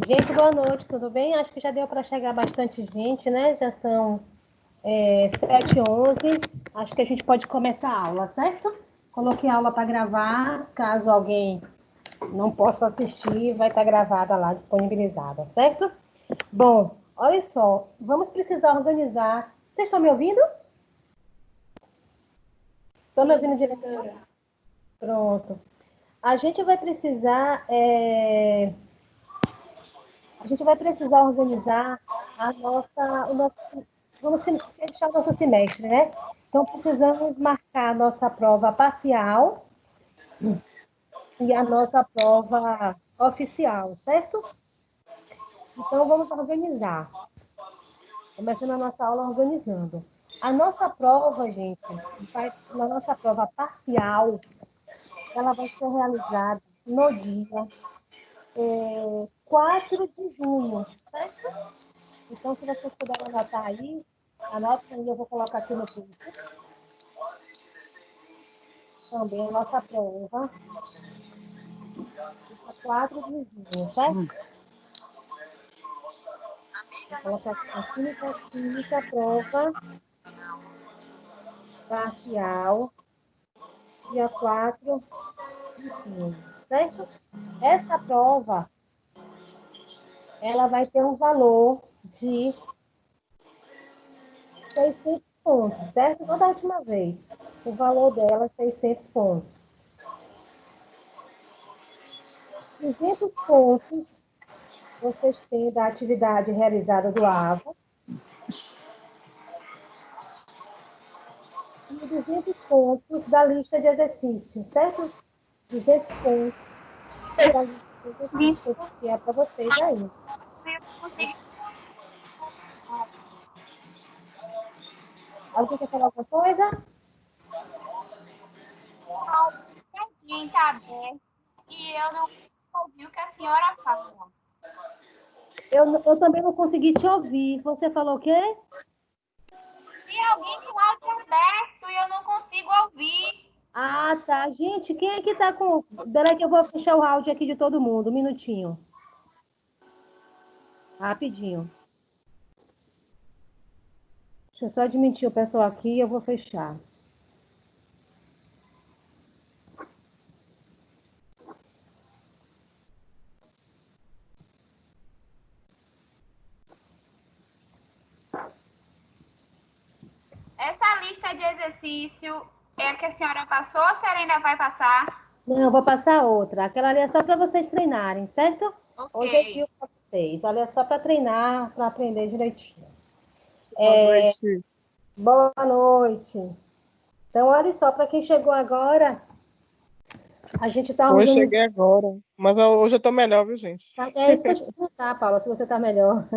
Gente, boa noite, tudo bem? Acho que já deu para chegar bastante gente, né? Já são 7h11. Acho que a gente pode começar a aula, certo? Coloquei a aula para gravar, caso alguém não possa assistir, vai estar gravada lá, disponibilizada, certo? Bom, olha só, vamos precisar organizar. Vocês estão me ouvindo? Estão me Sim, ouvindo direito? professora. Pronto. A gente vai precisar, organizar o nosso, vamos fechar o nosso semestre, né? Então, precisamos marcar a nossa prova parcial e a nossa prova oficial, certo? Então, vamos organizar. Começando a nossa aula organizando. A nossa prova, gente, na nossa prova parcial, ela vai ser realizada no dia 4 de junho, certo? Então, se vocês puderem anotar aí, anotem aí, eu vou colocar aqui no grupo. Também a nossa prova, dia 4 de junho, certo? Vou colocar aqui na química, prova parcial, dia 4 de junho, certo? Essa prova, ela vai ter um valor de 600 pontos, certo? Igual da última vez. O valor dela é 600 pontos. 200 pontos vocês têm da atividade realizada do AVA. E 200 pontos da lista de exercícios, certo? 200 pontos da lista de exercícios, que é para vocês aí. Alguém quer falar alguma coisa? Gente aberto e eu não ouvi o que a senhora fala. Eu também não consegui te ouvir. Você falou o quê? Se alguém com áudio aberto e eu não consigo ouvir. Ah, tá. Gente, quem é que tá com... Peraí que eu vou fechar o áudio aqui de todo mundo. Um minutinho. Rapidinho. Deixa eu só admitir o pessoal aqui e eu vou fechar. Essa lista de exercício é a que a senhora passou ou a senhora ainda vai passar? Não, eu vou passar outra. Aquela ali é só para vocês treinarem, certo? Hoje eu Ok. digo para vocês. Ali é só para treinar, para aprender direitinho. Boa noite. Boa noite. Então, olha só, para quem chegou agora, a gente está Hoje organizando. cheguei agora. Mas hoje eu tô melhor, viu, gente? É isso que eu te perguntar, Paula, se você está melhor.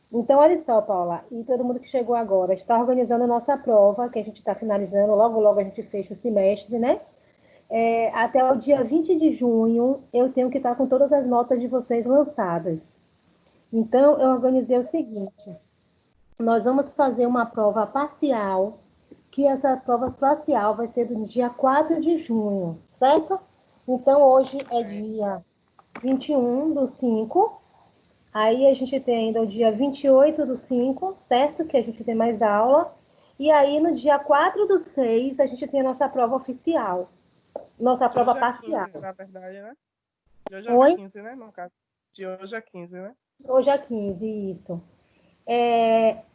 Então, olha só, Paula, e todo mundo que chegou agora, a gente está organizando a nossa prova, que a gente está finalizando, logo, logo a gente fecha o semestre, né? Até o dia 20 de junho, eu tenho que estar com todas as notas de vocês lançadas. Então, eu organizei o seguinte: nós vamos fazer uma prova parcial, que essa prova parcial vai ser do dia 4 de junho, certo? Então, hoje é dia 21/5. Aí a gente tem ainda o dia 28/5, certo? Que a gente tem mais aula. E aí no dia 4/6 a gente tem a nossa prova oficial. Nossa De prova hoje é parcial. 15, na verdade, né? De hoje é Oi? 15, né? No caso. De hoje é 15, né? Hoje é 15, isso.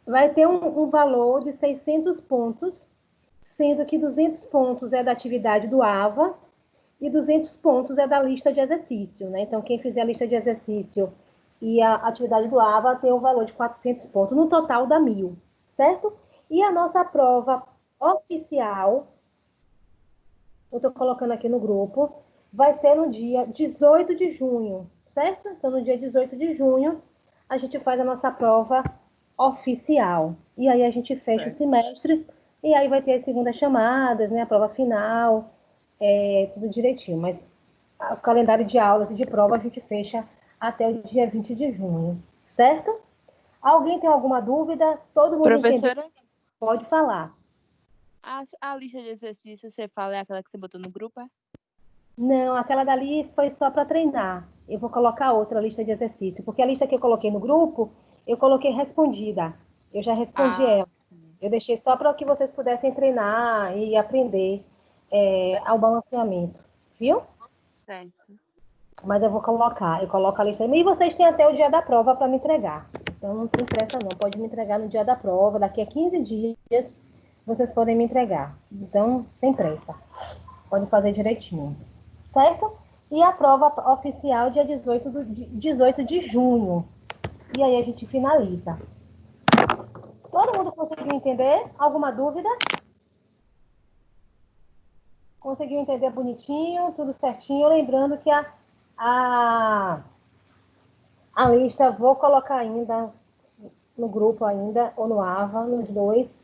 Vai ter um valor de 600 pontos, sendo que 200 pontos é da atividade do AVA e 200 pontos é da lista de exercício, né? Então, quem fizer a lista de exercício e a atividade do AVA tem um valor de 400 pontos, no total dá 1.000, certo? E a nossa prova oficial, eu estou colocando aqui no grupo, vai ser no dia 18 de junho, certo? Então, no dia 18 de junho, a gente faz a nossa prova oficial. E aí a gente fecha o É. semestre, e aí vai ter as segundas chamadas, né? A prova final, tudo direitinho. Mas o calendário de aulas e de prova a gente fecha até o dia 20 de junho, certo? Alguém tem alguma dúvida? Todo mundo entendeu? Professora, Pode falar. a lista de exercícios você fala é aquela que você botou no grupo, é? Não, aquela dali foi só para treinar. Eu vou colocar outra lista de exercício, porque a lista que eu coloquei no grupo, eu coloquei respondida. Eu já respondi Ah, ela. Eu deixei só para que vocês pudessem treinar e aprender ao balanceamento, viu? certo. Mas eu vou colocar, eu coloco a lista. E vocês têm até o dia da prova para me entregar. Então não tem pressa não, pode me entregar no dia da prova. Daqui a 15 dias vocês podem me entregar. Então, sem pressa. Pode fazer direitinho. Certo? E a prova oficial dia 18 de junho. E aí a gente finaliza. Todo mundo conseguiu entender? Alguma dúvida? Conseguiu entender bonitinho, tudo certinho? Lembrando que a, a lista vou colocar ainda no grupo ainda, ou no AVA, nos dois,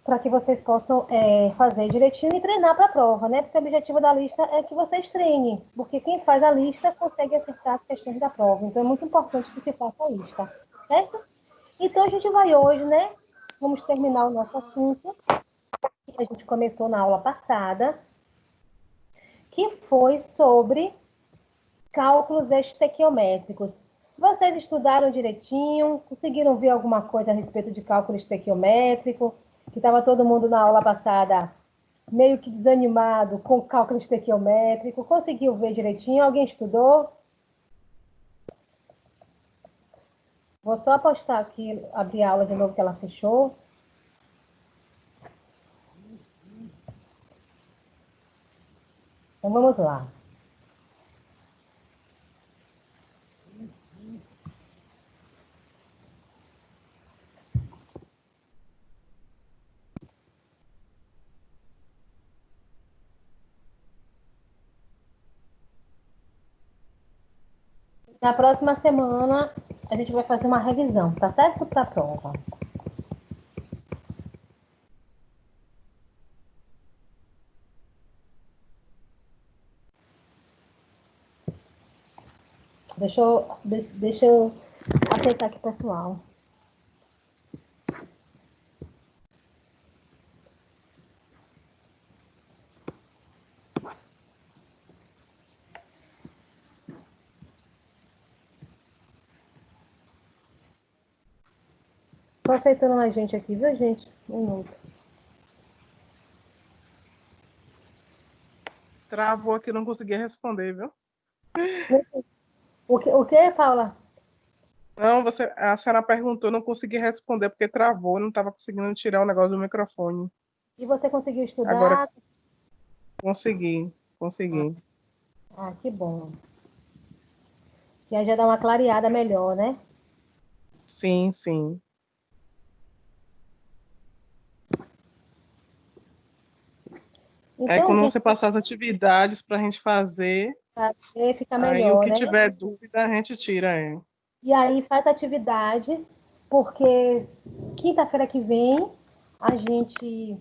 para que vocês possam fazer direitinho e treinar para a prova, né? Porque o objetivo da lista é que vocês treinem, porque quem faz a lista consegue acertar as questões da prova. Então é muito importante que se faça a lista, certo? Então a gente vai hoje, né? Vamos terminar o nosso assunto, que a gente começou na aula passada, que foi sobre cálculos estequiométricos. Vocês estudaram direitinho? Conseguiram ver alguma coisa a respeito de cálculo estequiométrico? Que estava todo mundo na aula passada meio que desanimado com o cálculo estequiométrico. Conseguiu ver direitinho? Alguém estudou? Vou só apostar aqui, abrir a aula de novo que ela fechou. Então vamos lá. Na próxima semana, a gente vai fazer uma revisão, tá certo? Para a prova. Deixa eu aceitar aqui, pessoal. Tô aceitando mais gente aqui, viu, gente? Um minuto. Travou aqui, não conseguia responder, viu? O que, Paula? Não, a senhora perguntou, não consegui responder porque travou, não estava conseguindo tirar o negócio do microfone. E você conseguiu Agora estudar? consegui. Ah, que bom. Que aí já dá uma clareada melhor, né? Sim, sim. Aí Então, quando gente, você passar as atividades para a gente fazer, pra ver, fica aí o melhor, que né? tiver dúvida a gente tira, é. E aí faz atividade, porque quinta-feira que vem a gente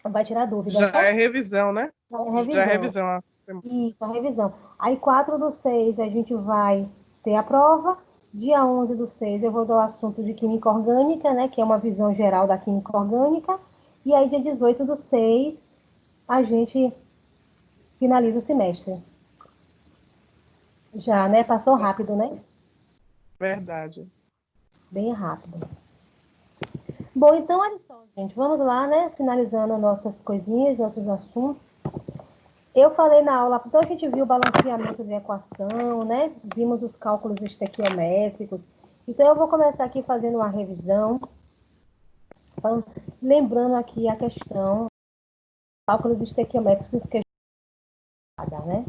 vai tirar dúvida, Já é certo? revisão, né? É Já é revisão. revisão. Isso, a revisão. Aí 4/6 a gente vai ter a prova. Dia 11/6 eu vou dar o assunto de química orgânica, né? Que é uma visão geral da química orgânica. E aí dia 18/6 a gente finaliza o semestre. Já, né? Passou rápido, né? Verdade. Bem rápido. Bom, então olha só, gente. Vamos lá, né? Finalizando nossas coisinhas, nossos assuntos. Eu falei na aula, então a gente viu o balanceamento de equação, né? Vimos os cálculos estequiométricos. Então eu vou começar aqui fazendo uma revisão, lembrando aqui a questão, cálculos estequiométricos que a gente né?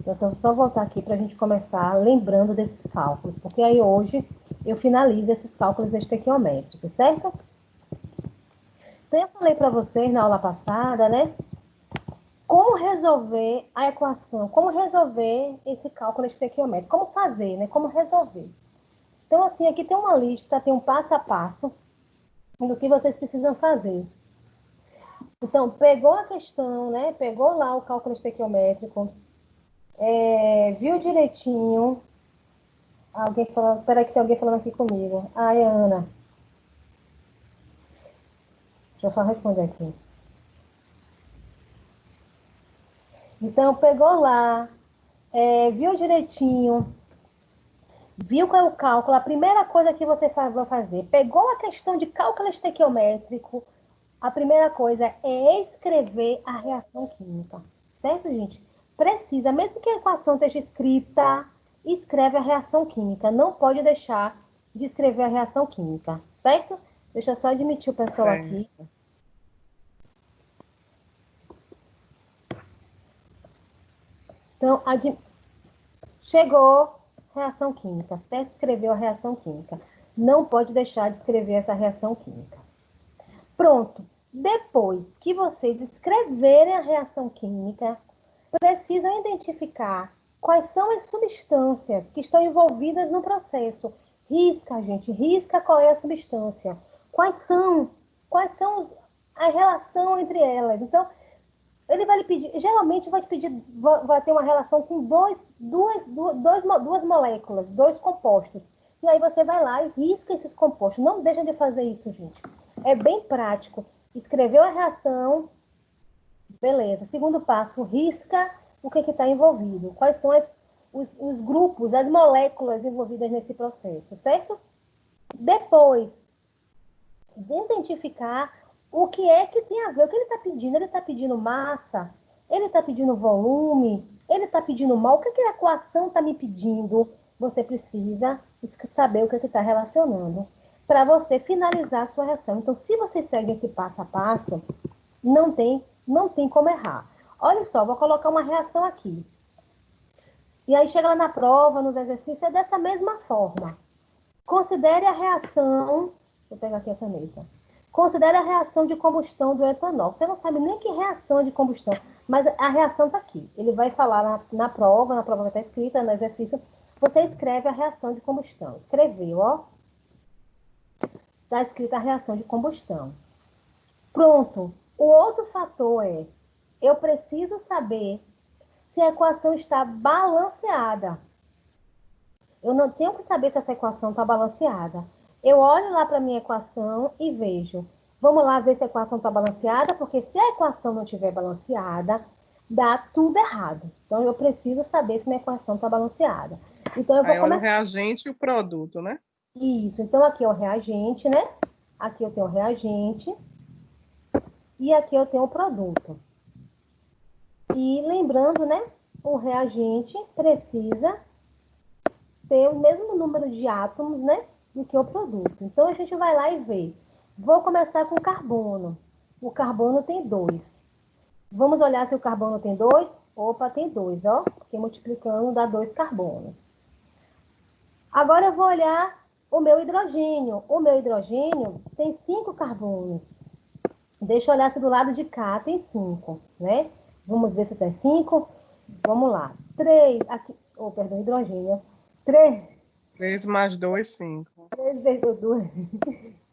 Então só voltar aqui para a gente começar lembrando desses cálculos, porque aí hoje eu finalizo esses cálculos estequiométricos, certo? Então eu falei para vocês na aula passada, né? Como resolver a equação, como resolver esse cálculo estequiométrico, como fazer, né? Como resolver. Então, assim, aqui tem uma lista, tem um passo a passo do que vocês precisam fazer. Então, pegou a questão, né? Pegou lá o cálculo estequiométrico, viu direitinho. Alguém falando, peraí que tem alguém falando aqui comigo. Ai, Ana. Deixa eu só responder aqui. Então, pegou lá, viu direitinho, viu qual é o cálculo, a primeira coisa que você vai fazer, pegou a questão de cálculo estequiométrico, a primeira coisa é escrever a reação química, certo, gente? Precisa, mesmo que a equação esteja escrita, escreve a reação química, não pode deixar de escrever a reação química, certo? Deixa eu só admitir o pessoal aqui. Então, chegou reação química, certo? Escreveu a reação química. Não pode deixar de escrever essa reação química. Pronto. Depois que vocês escreverem a reação química, precisam identificar quais são as substâncias que estão envolvidas no processo. Risca, gente, risca qual é a substância. Quais são a relação entre elas. Então, ele vai lhe pedir, geralmente vai te pedir, vai ter uma relação com duas moléculas, dois compostos. E aí você vai lá e risca esses compostos. Não deixa de fazer isso, gente. É bem prático. Escreveu a reação, beleza. Segundo passo, risca o que está envolvido. Quais são os grupos, as moléculas envolvidas nesse processo, certo? Depois, identificar o que é que tem a ver, o que ele está pedindo. Ele está pedindo massa, ele está pedindo volume, ele está pedindo mol. O que, que a equação está me pedindo? Você precisa saber o que está relacionando para você finalizar a sua reação. Então, se você segue esse passo a passo, não tem como errar. Olha só, vou colocar uma reação aqui. E aí chega lá na prova, nos exercícios, é dessa mesma forma. Considere a reação... Vou pegar aqui a caneta. Considere a reação de combustão do etanol. Você não sabe nem que reação é de combustão, mas a reação está aqui. Ele vai falar na prova vai estar escrita no exercício. Você escreve a reação de combustão. Escreveu, ó. Está escrita a reação de combustão. Pronto. O outro fator é, eu preciso saber se a equação está balanceada. Eu não tenho que saber se essa equação está balanceada. Eu olho lá para a minha equação e vejo. Vamos lá ver se a equação está balanceada, porque se a equação não estiver balanceada, dá tudo errado. Então, eu preciso saber se minha equação está balanceada. Então, eu vou começar... o reagente e o produto, né? Isso. Então, aqui é o reagente, né? Aqui eu tenho o reagente. E aqui eu tenho o produto. E lembrando, né? O reagente precisa ter o mesmo número de átomos, né? Do que o produto. Então, a gente vai lá e vê. Vou começar com carbono. O carbono tem 2. Vamos olhar se o carbono tem 2? Opa, tem 2, ó. Porque multiplicando dá 2 carbonos. Agora eu vou olhar o meu hidrogênio. O meu hidrogênio tem 5 carbonos. Deixa eu olhar se do lado de cá tem 5, né? Vamos ver se tem 5. Vamos lá. 3, aqui, perdão, hidrogênio. 3 mais 2, 5. 3 vezes 2.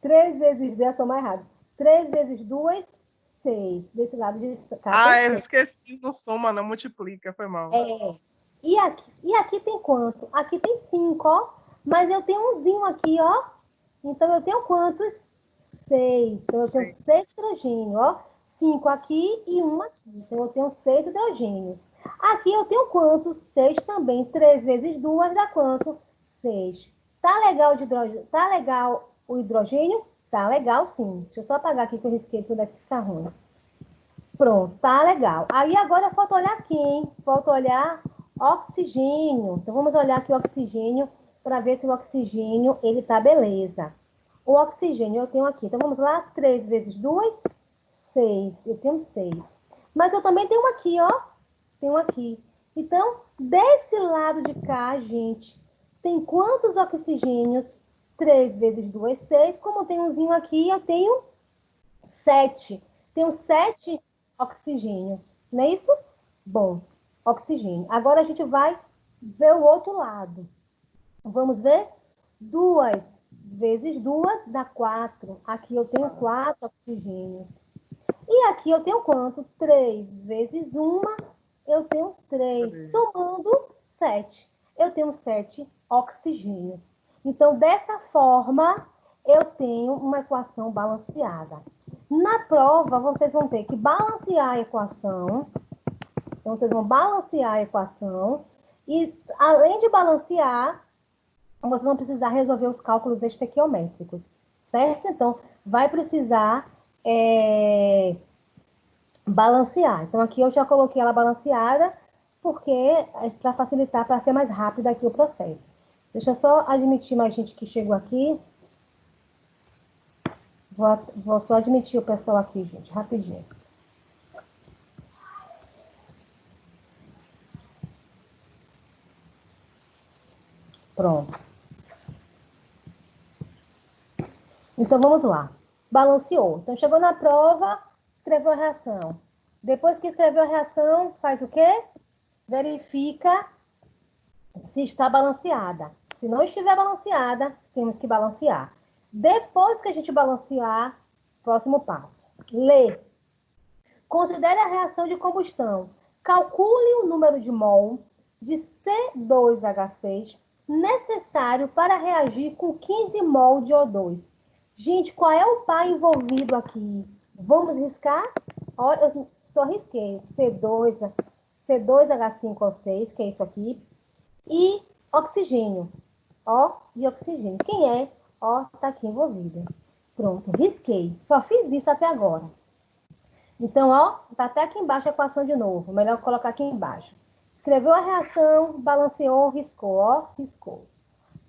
3 vezes 10, sou mais rápido. 3 vezes 2, 6. Desse lado de cá. Eu esqueci, não soma, não multiplica, foi mal. E aqui tem quanto? Aqui tem 5, ó. Mas eu tenho umzinho aqui, ó. Então, eu tenho quantos? 6. Então, eu tenho 6 hidrogênios, ó. 5 aqui e 1 aqui. Então, eu tenho 6 hidrogênios. Aqui eu tenho quantos? 6 também. 3 vezes 2 dá quanto? 6. Tá legal de hidrogênio? Tá legal o hidrogênio? Tá legal, sim. Deixa eu só apagar aqui que eu risquei tudo aqui, fica ruim. Pronto, tá legal. Aí agora falta olhar quem? Falta olhar oxigênio. Então, vamos olhar aqui o oxigênio para ver se o oxigênio, ele tá beleza. O oxigênio eu tenho aqui. Então, vamos lá. 3 vezes 2, 6. Eu tenho 6. Mas eu também tenho um aqui, ó. Tem um aqui. Então, desse lado de cá, gente, tem quantos oxigênios? 3 vezes 2, 6. Como tem umzinho aqui, eu tenho 7. Tenho 7 oxigênios. Não é isso? Bom, oxigênio. Agora a gente vai ver o outro lado. Vamos ver? 2 vezes 2 dá 4. Aqui eu tenho 4 oxigênios. E aqui eu tenho quanto? 3 vezes 1, eu tenho 3. Somando 7. Eu tenho 7 oxigênios. Então, dessa forma, eu tenho uma equação balanceada. Na prova, vocês vão ter que balancear a equação Então, vocês vão balancear a equação e, além de balancear, vocês vão precisar resolver os cálculos estequiométricos, certo? Então, vai precisar balancear. Então, aqui eu já coloquei ela balanceada, porque é para facilitar, para ser mais rápido aqui o processo. Deixa eu só admitir mais gente que chegou aqui. Vou só admitir o pessoal aqui, gente, rapidinho. Pronto. Então, vamos lá. Balanceou. Então, chegou na prova, escreveu a reação. Depois que escreveu a reação, faz o quê? Verifica se está balanceada. Se não estiver balanceada, temos que balancear. Depois que a gente balancear, próximo passo. Lê. Considere a reação de combustão. Calcule o número de mol de C2H6 necessário para reagir com 15 mol de O2. Gente, qual é o par envolvido aqui? Vamos riscar? Ó, eu só risquei. C2H5O6, que é isso aqui. E oxigênio. Ó, e oxigênio. Quem é? Ó, tá aqui envolvido. Pronto, risquei. Só fiz isso até agora. Então, ó, tá até aqui embaixo a equação de novo. Melhor colocar aqui embaixo. Escreveu a reação, balanceou, riscou, ó, riscou.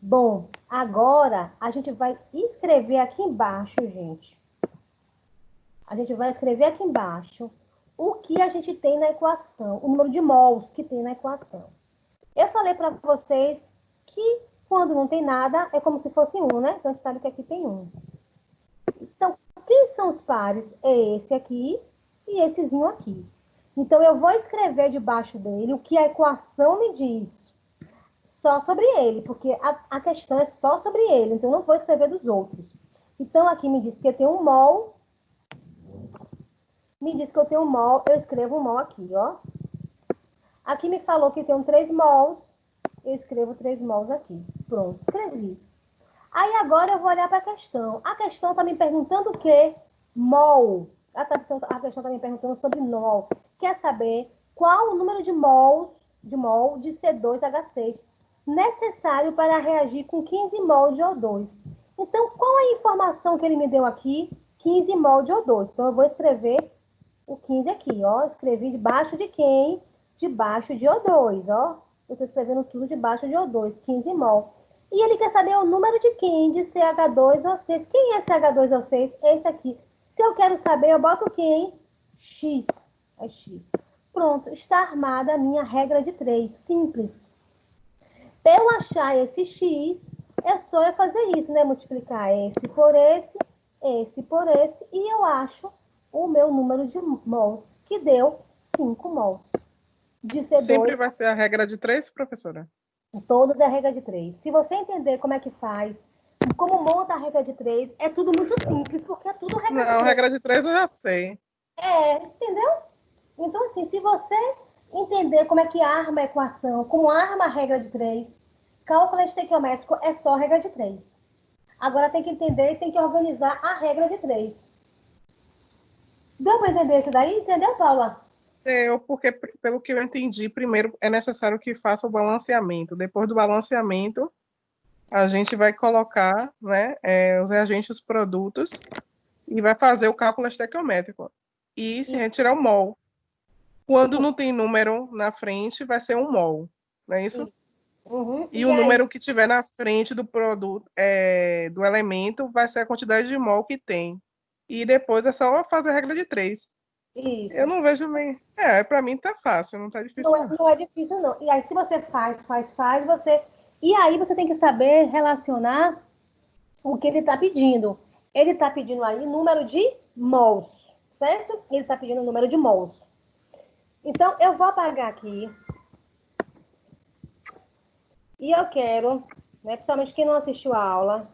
Bom, agora a gente vai escrever aqui embaixo, gente. A gente vai escrever aqui embaixo o que a gente tem na equação, o número de mols que tem na equação. Eu falei para vocês que quando não tem nada, é como se fosse 1, né? Então, a gente sabe que aqui tem 1. Então, quem são os pares? É esse aqui e essezinho aqui. Então, eu vou escrever debaixo dele o que a equação me diz. Só sobre ele, porque a questão é só sobre ele. Então, eu não vou escrever dos outros. Então, aqui me diz que eu tenho um mol. Me diz que eu tenho um mol. Eu escrevo um mol aqui, ó. Aqui me falou que tem 3 mols. Eu escrevo 3 mols aqui. Pronto, escrevi. Aí agora eu vou olhar para a questão. A questão está me perguntando o quê? Mol. A questão está me perguntando sobre mol. Quer saber qual o número de mol de C2H6 necessário para reagir com 15 mol de O2. Então, qual é a informação que ele me deu aqui? 15 mol de O2. Então, eu vou escrever o 15 aqui, ó. Escrevi debaixo de quem? Debaixo de O2, ó. Eu estou escrevendo tudo debaixo de O2, 15 mol. E ele quer saber o número de quem? De CH2O6. Quem é CH2O6? Esse aqui. Se eu quero saber, eu boto quem? X. É X. Pronto, está armada a minha regra de 3. Simples. Para eu achar esse X, é só eu fazer isso, né? Multiplicar esse por esse por esse, e eu acho o meu número de mols, que deu 5 mols. De C2. Sempre vai ser a regra de 3, professora? Todos é a regra de 3. Se você entender como é que faz, como monta a regra de 3, é tudo muito simples, porque é tudo regra de 3. Não, regra de 3 eu já sei. Entendeu? Então, assim, se você entender como é que arma a equação, como arma a regra de 3, cálculo estequiométrico é só regra de 3. Agora tem que entender e tem que organizar a regra de 3. Deu para entender isso daí? Entendeu, Paula? Porque, pelo que eu entendi, primeiro é necessário que faça o balanceamento. Depois do balanceamento, a gente vai colocar, né, os reagentes, os produtos, e vai fazer o cálculo estequiométrico. E se retirar o mol. Quando não tem número na frente, vai ser um mol. Não é isso? Uhum. E o número que tiver na frente do produto, do elemento, vai ser a quantidade de mol que tem. E depois é só fazer a regra de 3. Isso. Eu não vejo meio... para mim tá fácil, não tá difícil não. Não é difícil, não. E aí, se você faz, você... E aí, você tem que saber relacionar o que ele está pedindo. Ele está pedindo aí número de mols, certo? Ele está pedindo número de mols. Então, eu vou apagar aqui. E eu quero, né, principalmente quem não assistiu a aula,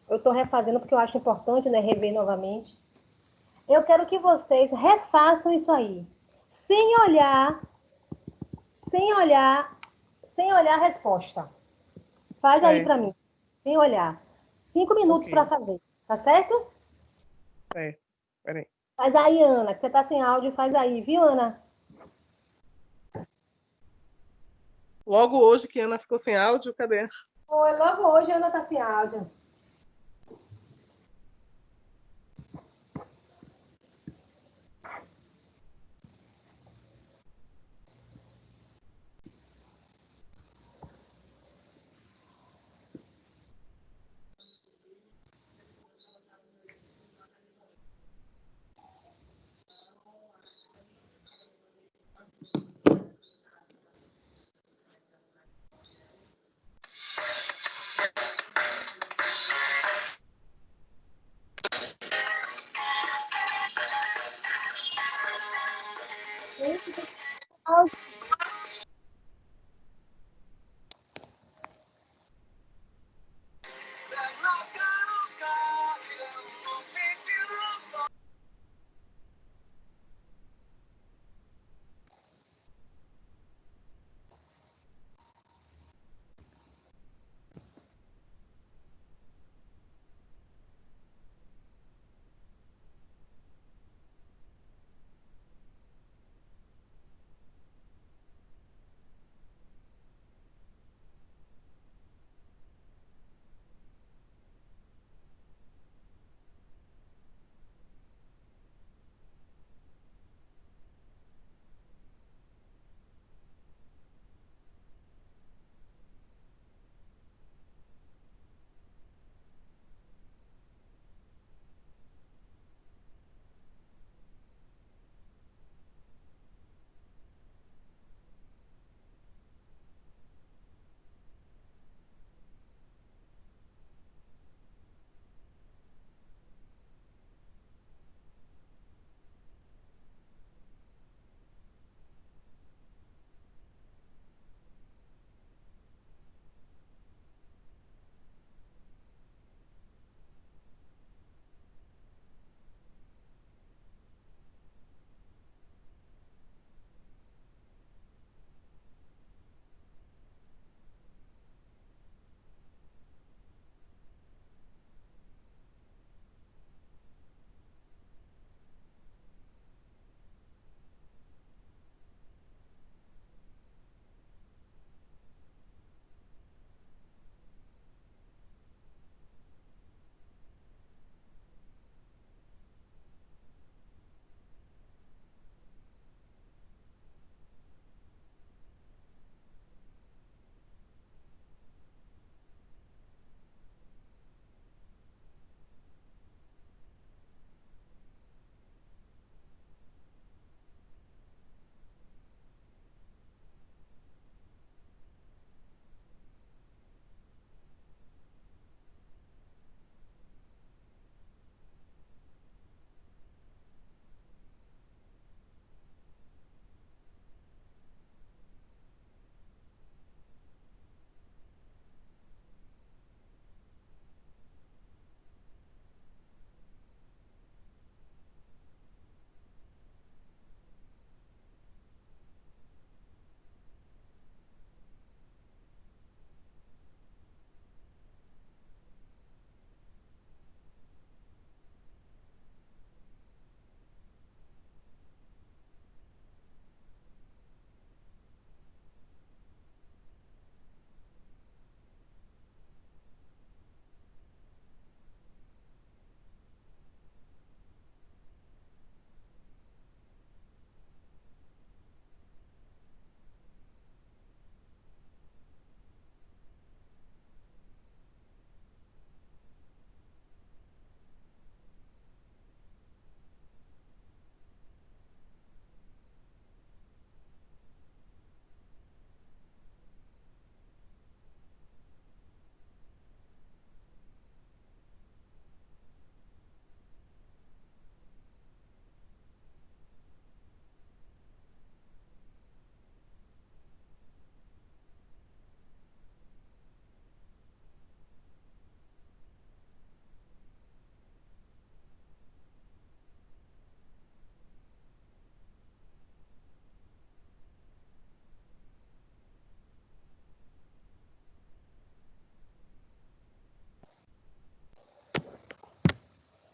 eu estou refazendo porque eu acho importante, né, rever novamente. Eu quero que vocês refaçam isso aí, sem olhar a resposta. Faz Certo. aí para mim, sem olhar. 5 minutos para fazer, tá certo? Certo, peraí. Faz aí, Ana, que você tá sem áudio, faz aí, viu, Ana? Logo hoje que Ana ficou sem áudio, cadê? Foi logo hoje, a Ana tá sem áudio.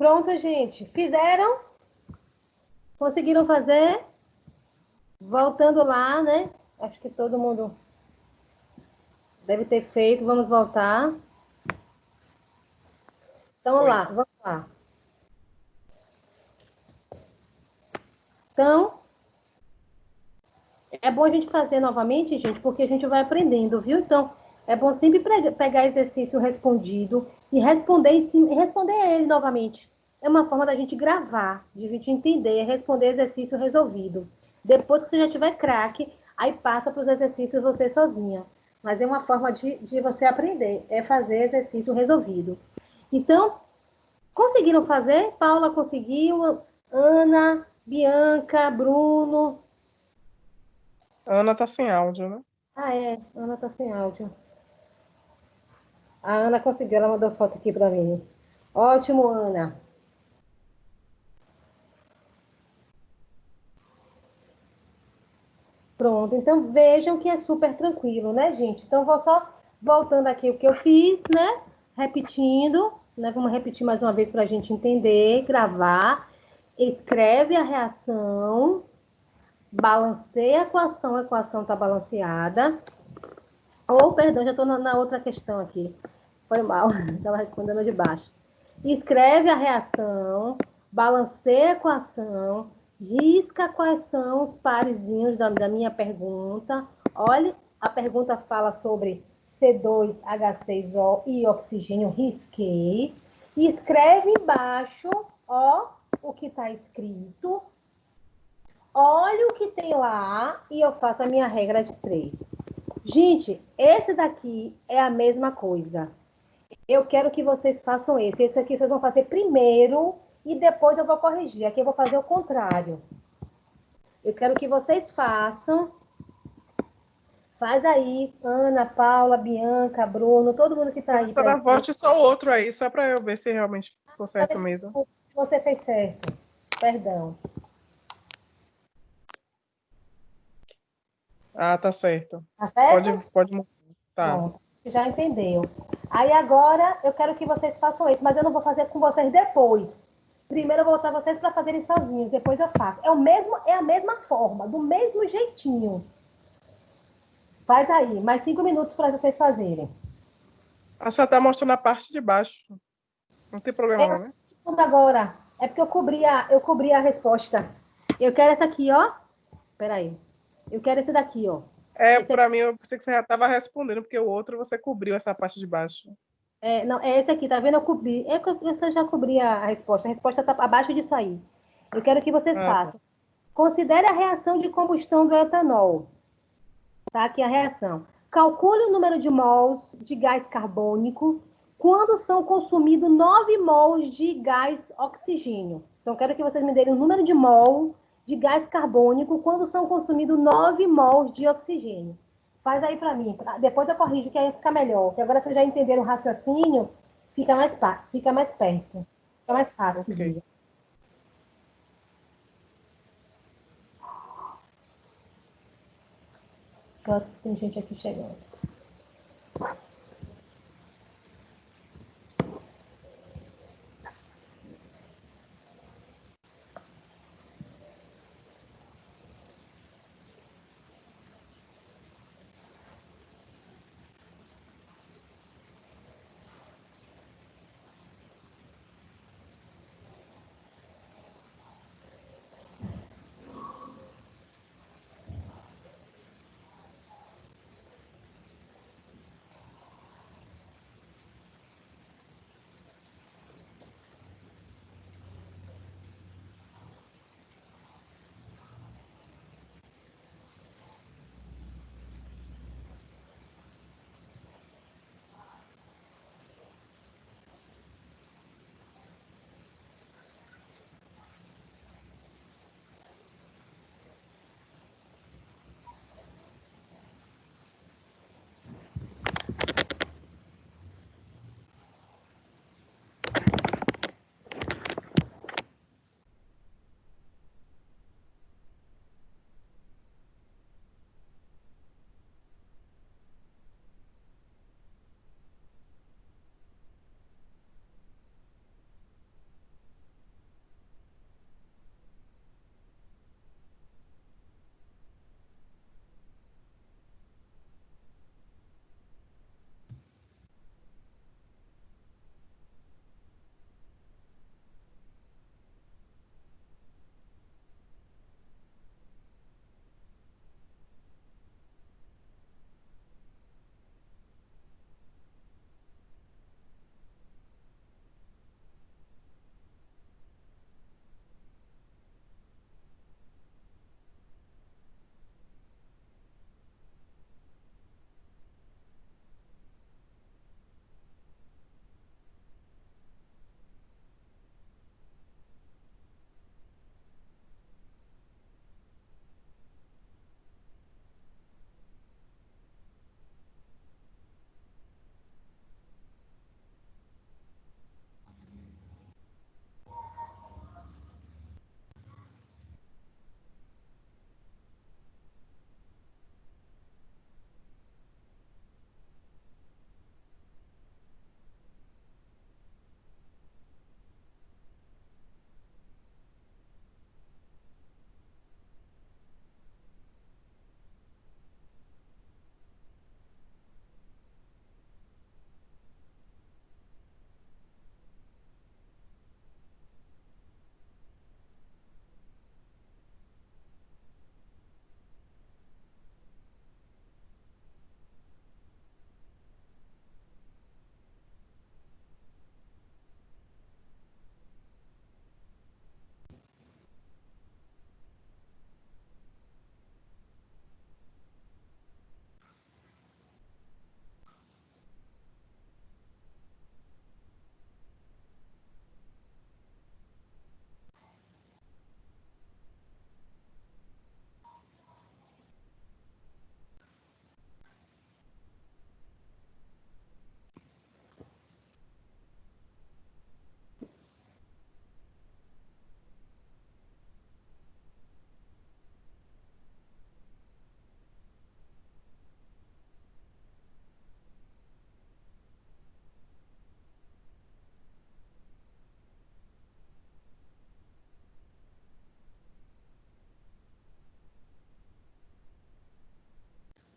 Pronto, gente. Fizeram? Conseguiram fazer? Voltando lá, né? Acho que todo mundo Deve ter feito. Vamos voltar. Então, Foi. vamos lá. Então, é bom a gente fazer novamente, gente, porque a gente vai aprendendo, viu? Então, é bom sempre pegar exercício respondido e responder em cima, e responder ele novamente. É uma forma da gente gravar, de a gente entender, responder exercício resolvido. Depois que você já tiver craque, aí passa para os exercícios você sozinha. Mas é uma forma de você aprender, é fazer exercício resolvido. Então, conseguiram fazer? Paula conseguiu, Ana, Bianca, Bruno. Ana tá sem áudio, né? Ah, é. Ana tá sem áudio. A Ana conseguiu, ela mandou foto aqui para mim. Ótimo, Ana. Pronto, então vejam que é super tranquilo, né, gente? Então, vou só voltando aqui o que eu fiz, né? Repetindo, né? Vamos repetir mais uma vez para a gente entender, gravar. Escreve a reação, balanceia a equação está balanceada. Oh, perdão, já estou na outra questão aqui. Foi mal, estava respondendo de baixo. Escreve a reação, balanceia a equação, risca quais são os parezinhos da minha pergunta. Olha, a pergunta fala sobre C2H6O e oxigênio, risquei. E escreve embaixo, ó, o que está escrito. Olha o que tem lá e eu faço a minha regra de 3. Gente, esse daqui é a mesma coisa. Eu quero que vocês façam esse. Esse aqui vocês vão fazer primeiro e depois eu vou corrigir. Aqui eu vou fazer o contrário. Eu quero que vocês façam. Faz aí, Ana, Paula, Bianca, Bruno, todo mundo que está aí Professora, presente. volte só o outro aí, só para eu ver se realmente ficou certo mesmo. Você fez certo. Perdão. Ah, tá certo. Tá certo? Pode mudar. Tá. Pronto. Já entendeu. Aí agora eu quero que vocês façam isso, mas eu não vou fazer com vocês depois. Primeiro eu vou botar vocês para fazerem sozinhos, depois eu faço. É a mesma forma, do mesmo jeitinho. Faz aí, mais 5 minutos para vocês fazerem. A senhora tá mostrando a parte de baixo. Não tem problema não, né? Agora, é porque eu cobri a resposta. Eu quero essa aqui, ó. Peraí. Eu quero esse daqui, ó. Para mim, eu pensei que você já estava respondendo, porque o outro você cobriu essa parte de baixo. Não, é esse aqui, tá vendo? Eu cobri. Eu já cobri a resposta. A resposta está abaixo disso aí. Eu quero que vocês Ah, tá. façam. Considere a reação de combustão do etanol. Tá aqui a reação. Calcule o número de mols de gás carbônico quando são consumidos 9 mols de gás oxigênio. Então, quero que vocês me deem o número de mol de gás carbônico quando são consumidos 9 mols de oxigênio. Faz aí para mim. Depois eu corrijo, que aí fica melhor. Porque agora vocês já entenderam o raciocínio, fica mais perto. Fica mais fácil de Ok. ver. Tem gente aqui chegando.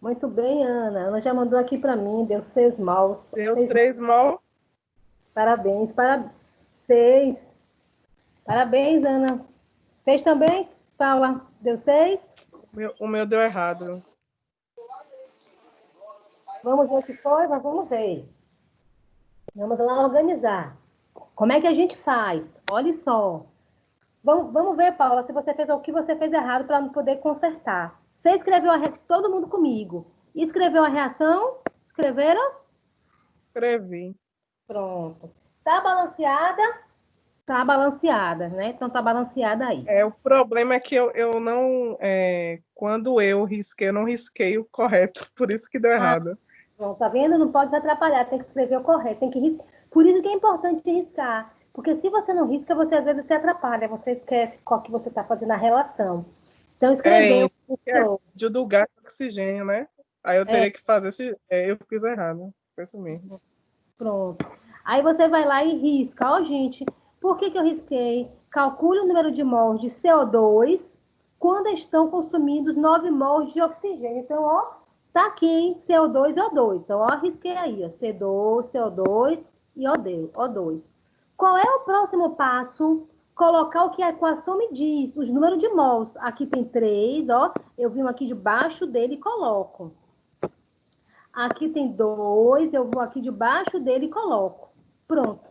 Muito bem, Ana. Ana já mandou aqui para mim, deu 6 mols. Deu 6 3 mol. Parabéns, para 6. Parabéns, Ana. Fez também, Paula? Deu 6? O meu deu errado. Vamos ver o que foi, mas vamos ver. Vamos lá organizar. Como é que a gente faz? Olha só. Vamos ver, Paula, se você fez o que você fez errado para não poder consertar. Você escreveu todo mundo comigo. Escreveu a reação? Escreveram? Escrevi. Pronto. Tá balanceada? Tá balanceada, né? Então tá balanceada aí. O problema é que eu não. Quando eu risquei, eu não risquei o correto, por isso que deu errado. Bom, tá vendo? Não pode se atrapalhar, tem que escrever o correto, tem que riscar. Por isso que é importante riscar. Porque se você não risca, você às vezes se atrapalha, você esquece qual que você está fazendo a relação. Então, escreveu. Isso, porque é vídeo do gás de oxigênio, né? Aí eu teria que fazer eu fiz errado. Foi isso mesmo. Pronto. Aí você vai lá e risca. Ó, gente, por que eu risquei? Calcule o número de mols de CO2 quando estão consumindo 9 mols de oxigênio. Então, ó, tá aqui, hein? CO2 e O2. Então, ó, risquei aí, ó, CO2 e O2. Qual é o próximo passo? Colocar o que a equação me diz, os números de mols. Aqui tem 3, ó. Eu vim aqui debaixo dele e coloco. Aqui tem 2, eu vou aqui debaixo dele e coloco. Pronto.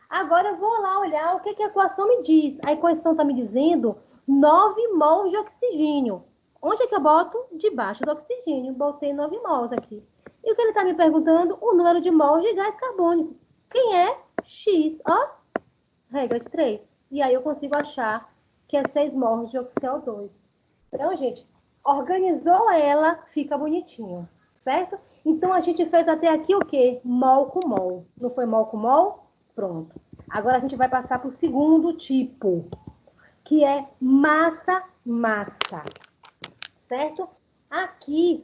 Agora eu vou lá olhar o que a equação me diz. A equação está me dizendo 9 mols de oxigênio. Onde é que eu boto? Debaixo do oxigênio. Botei 9 mols aqui. E o que ele está me perguntando? O número de mols de gás carbônico. Quem é? X. Ó, regra de 3. E aí eu consigo achar que é 6 mols de CO2. Então, gente, organizou ela, fica bonitinho, certo? Então, a gente fez até aqui o quê? Mol com mol. Não foi mol com mol? Pronto. Agora, a gente vai passar para o segundo tipo, que é massa-massa, certo? Aqui,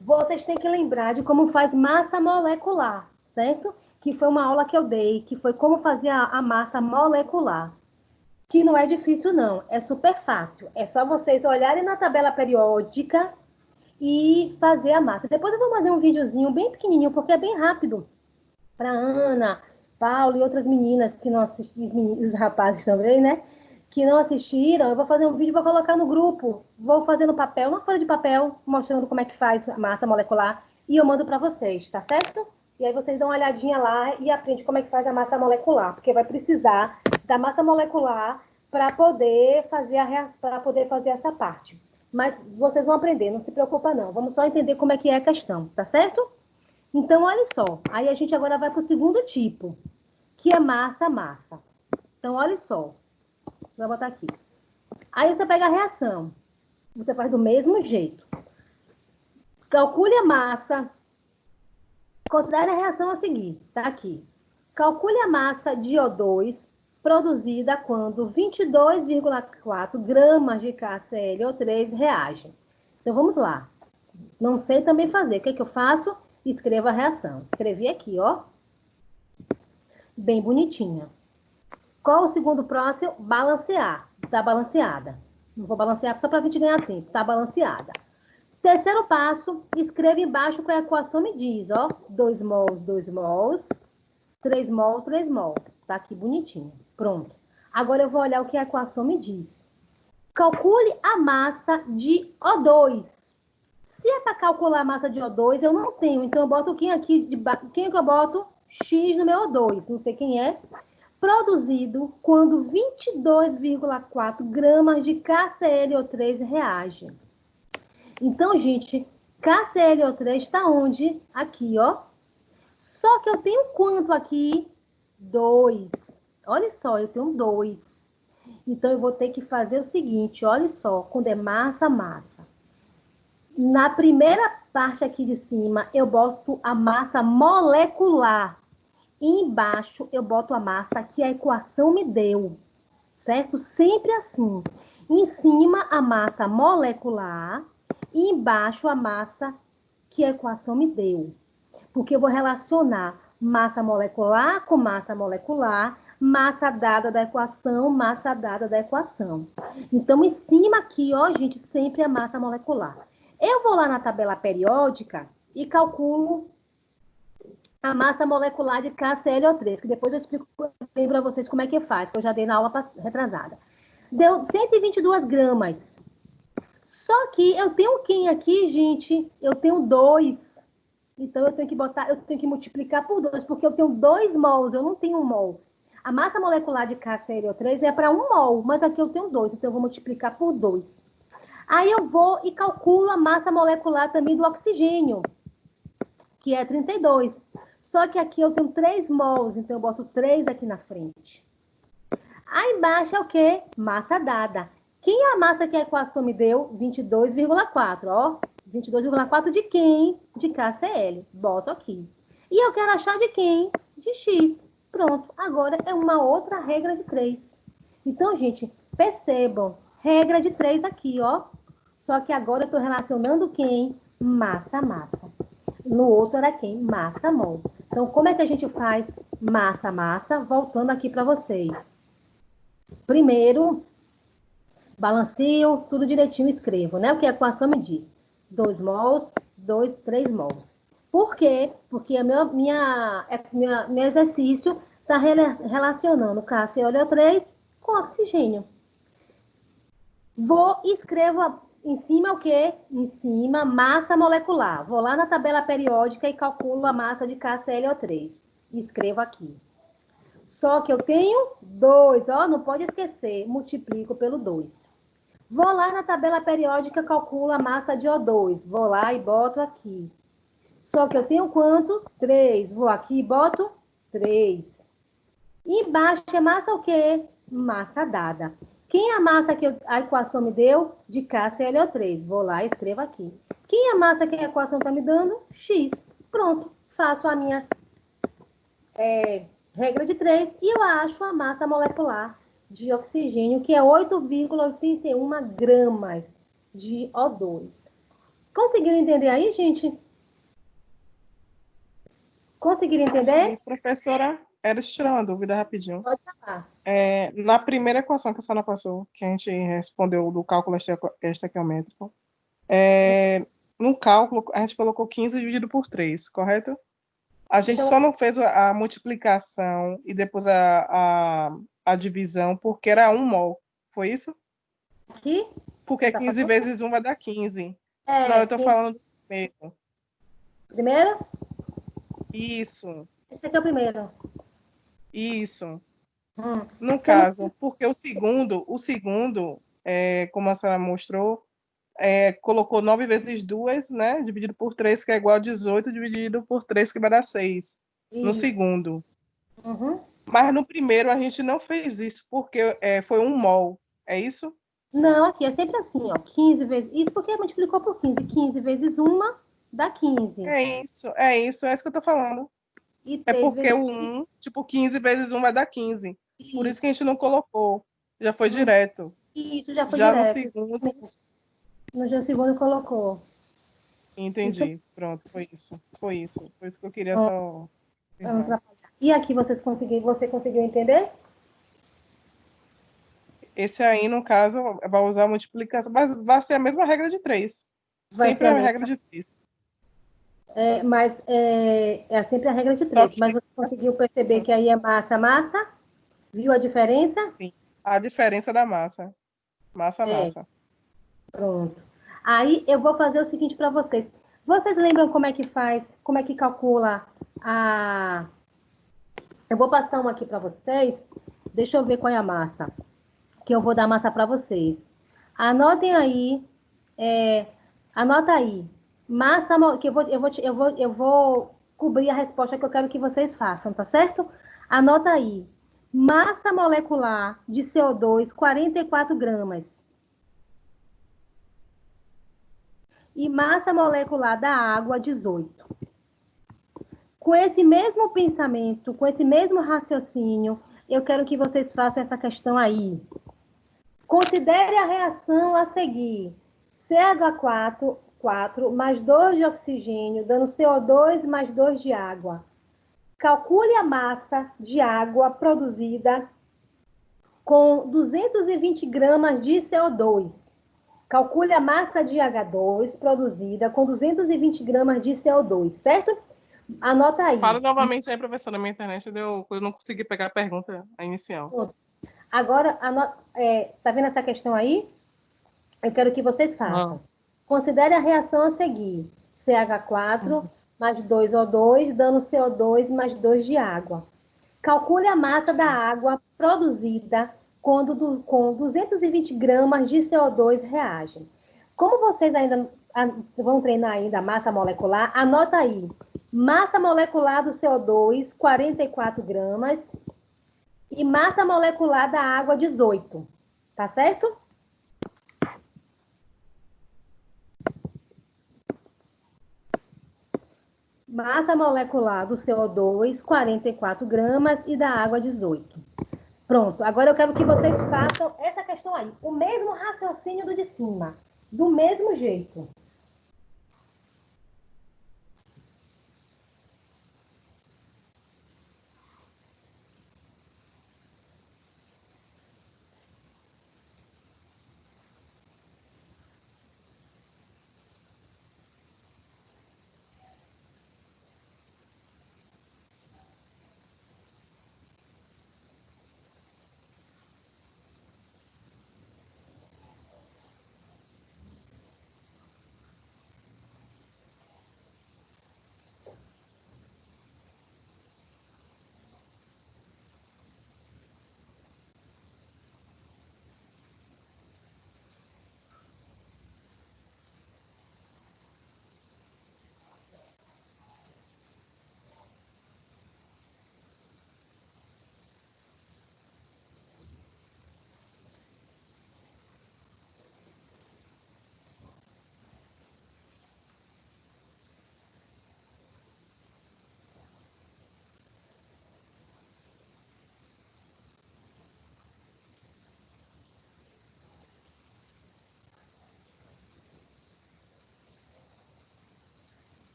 vocês têm que lembrar de como faz massa molecular, certo? Que foi uma aula que eu dei, que foi como fazer a massa molecular. Que não é difícil, não. É super fácil. É só vocês olharem na tabela periódica e fazer a massa. Depois eu vou fazer um videozinho bem pequenininho, porque é bem rápido. Para Ana, Paulo e outras meninas que não assistiram, os rapazes também, né? Que não assistiram, eu vou fazer um vídeo e vou colocar no grupo. Vou fazer no papel, uma folha de papel, mostrando como é que faz a massa molecular. E eu mando para vocês, tá certo? E aí vocês dão uma olhadinha lá e aprendem como é que faz a massa molecular. Porque vai precisar da massa molecular para poder fazer essa parte. Mas vocês vão aprender, não se preocupa não. Vamos só entender como é que é a questão, tá certo? Então, olha só. Aí a gente agora vai para o segundo tipo, que é massa-massa. Então, olha só. Vou botar aqui. Aí você pega a reação. Você faz do mesmo jeito. Calcule a massa. Considere a reação a seguir. Tá aqui. Calcule a massa de O2 produzida quando 22,4 gramas de KClO3 reagem. Então, vamos lá. Não sei também fazer. O que eu faço? Escreva a reação. Escrevi aqui, ó. Bem bonitinha. Qual o segundo próximo? Balancear. Tá balanceada. Não vou balancear só para a gente ganhar tempo. Tá balanceada. Terceiro passo, escreva embaixo o que a equação me diz, ó. 2 mols, 2 mols. 3 mol, 3 mol. Tá aqui bonitinho. Pronto. Agora eu vou olhar o que a equação me diz. Calcule a massa de O2. Se é para calcular a massa de O2, eu não tenho. Então, eu boto quem aqui de baixo. Quem que eu boto? X no meu O2. Não sei quem é. Produzido quando 22,4 gramas de KClO3 reagem. Então, gente, KClO3 está onde? Aqui, ó. Só que eu tenho quanto aqui? 2. Olha só, eu tenho 2. Então, eu vou ter que fazer o seguinte, olha só, quando é massa, massa. Na primeira parte aqui de cima, eu boto a massa molecular. E embaixo, eu boto a massa que a equação me deu, certo? Sempre assim. Em cima, a massa molecular e embaixo, a massa que a equação me deu. Porque eu vou relacionar massa molecular com massa molecular, massa dada da equação, massa dada da equação. Então, em cima aqui, ó, gente, sempre a massa molecular. Eu vou lá na tabela periódica e calculo a massa molecular de KClO3, que depois eu explico para vocês como é que faz, que eu já dei na aula retrasada. Deu 122 gramas. Só que eu tenho quem aqui, gente? Eu tenho 2. Então, eu tenho que multiplicar por 2, porque eu tenho 2 mols, eu não tenho 1 mol. A massa molecular de KClO3 é para 1 mol, mas aqui eu tenho 2, então eu vou multiplicar por 2. Aí eu vou e calculo a massa molecular também do oxigênio, que é 32. Só que aqui eu tenho 3 mols, então eu boto 3 aqui na frente. Aí embaixo é o quê? Massa dada. Quem é a massa que a equação me deu? 22,4, ó. 22,4 de quem? De KCl. Boto aqui. E eu quero achar de quem? De X. Pronto. Agora é uma outra regra de 3. Então, gente, percebam. Regra de 3 aqui, ó. Só que agora eu estou relacionando quem? Massa. No outro era quem? Massa-mol. Então, como é que a gente faz massa? Voltando aqui para vocês. Primeiro, balanceio, tudo direitinho, escrevo, né? O que a equação me diz. 2 mols, 3 mols. Por quê? Porque meu exercício está relacionando KClO3 com oxigênio. Vou e escrevo em cima o quê? Em cima, massa molecular. Vou lá na tabela periódica e calculo a massa de KClO3. E escrevo aqui. Só que eu tenho 2, ó, não pode esquecer. Multiplico pelo 2. Vou lá na tabela periódica, calculo a massa de O2. Vou lá e boto aqui. Só que eu tenho quanto? 3. Vou aqui e boto 3. E embaixo é massa o quê? Massa dada. Quem é a massa que a equação me deu? De KClO3. Vou lá e escrevo aqui. Quem é a massa que a equação está me dando? X. Pronto. Faço a minha regra de 3 e eu acho a massa molecular de oxigênio, que é 8,81 gramas de O2. Conseguiram entender aí, gente? Conseguiram entender? Sim, professora, era tirar uma dúvida rapidinho. Pode falar. Na primeira equação que a senhora passou, que a gente respondeu do cálculo estequiométrico, no cálculo a gente colocou 15 dividido por 3, correto? A gente só não fez a multiplicação e depois a divisão porque era 1 mol. Foi isso? Aqui? Porque Tá 15 passando? vezes 1 vai dar 15. Não, eu estou falando do primeiro. Primeiro? Isso. Esse aqui é o primeiro. Isso. Hum. No caso, porque o segundo, como a senhora mostrou, colocou 9 vezes 2, né? Dividido por 3, que é igual a 18, dividido por 3, que vai dar 6. No Isso. segundo. Uhum. Mas no primeiro a gente não fez isso, porque foi 1 mol. É isso? Não, aqui é sempre assim, ó. 15 vezes. Isso porque multiplicou por 15. 15 vezes 1 dá 15. É isso que eu tô falando. E É 3 porque vezes o 1, tipo, 15 vezes 1 vai dar 15. Por isso isso. que a gente não colocou. Já foi direto. Isso já foi Já no direto. segundo, No segundo colocou. Isso entendi. Pronto, foi isso. Foi isso. Foi isso que eu queria é só um confirmar. trabalho. E aqui você conseguiu entender? Esse aí, no caso, vai usar a multiplicação, mas vai ser a mesma regra de 3. Vai Sempre ser a a mesma. regra de 3. Mas é sempre a regra de Só 3. que, Mas você conseguiu perceber que aí é massa? Viu a diferença? sim, a diferença da massa. Massa. Pronto. Aí eu vou fazer o seguinte para vocês. Vocês lembram como é que faz, como é que calcula a... Eu vou passar uma aqui para vocês. Deixa eu ver qual é a massa. Que eu vou dar massa para vocês. Anotem aí. Anota aí. Massa, que eu vou cobrir a resposta que eu quero que vocês façam, tá certo? Anota aí. Massa molecular de CO2, 44 gramas. E massa molecular da água, 18. Com esse mesmo pensamento, com esse mesmo raciocínio, eu quero que vocês façam essa questão aí. Considere a reação a seguir. CH4 mais 2 de oxigênio, dando CO2 mais 2 de água. Calcule a massa de água produzida com 220 gramas de CO2. Calcule a massa de H2 produzida com 220 gramas de CO2, certo? Anota aí. Fala novamente aí, professora, na minha internet eu não consegui pegar a pergunta inicial. Agora, tá vendo essa questão aí? Eu quero que vocês façam. Considere a reação a seguir. CH4 mais 2O2, dando CO2 mais 2 de água. Calcule a massa da água produzida quando com 220 gramas de CO2 reagem. Como vocês ainda vão treinar ainda a massa molecular, anota aí. Massa molecular do CO2, 44 gramas. E massa molecular da água, 18. Tá certo? Massa molecular do CO2, 44 gramas e da água, 18. Pronto, agora eu quero que vocês façam essa questão aí. O mesmo raciocínio do de cima. Do mesmo jeito.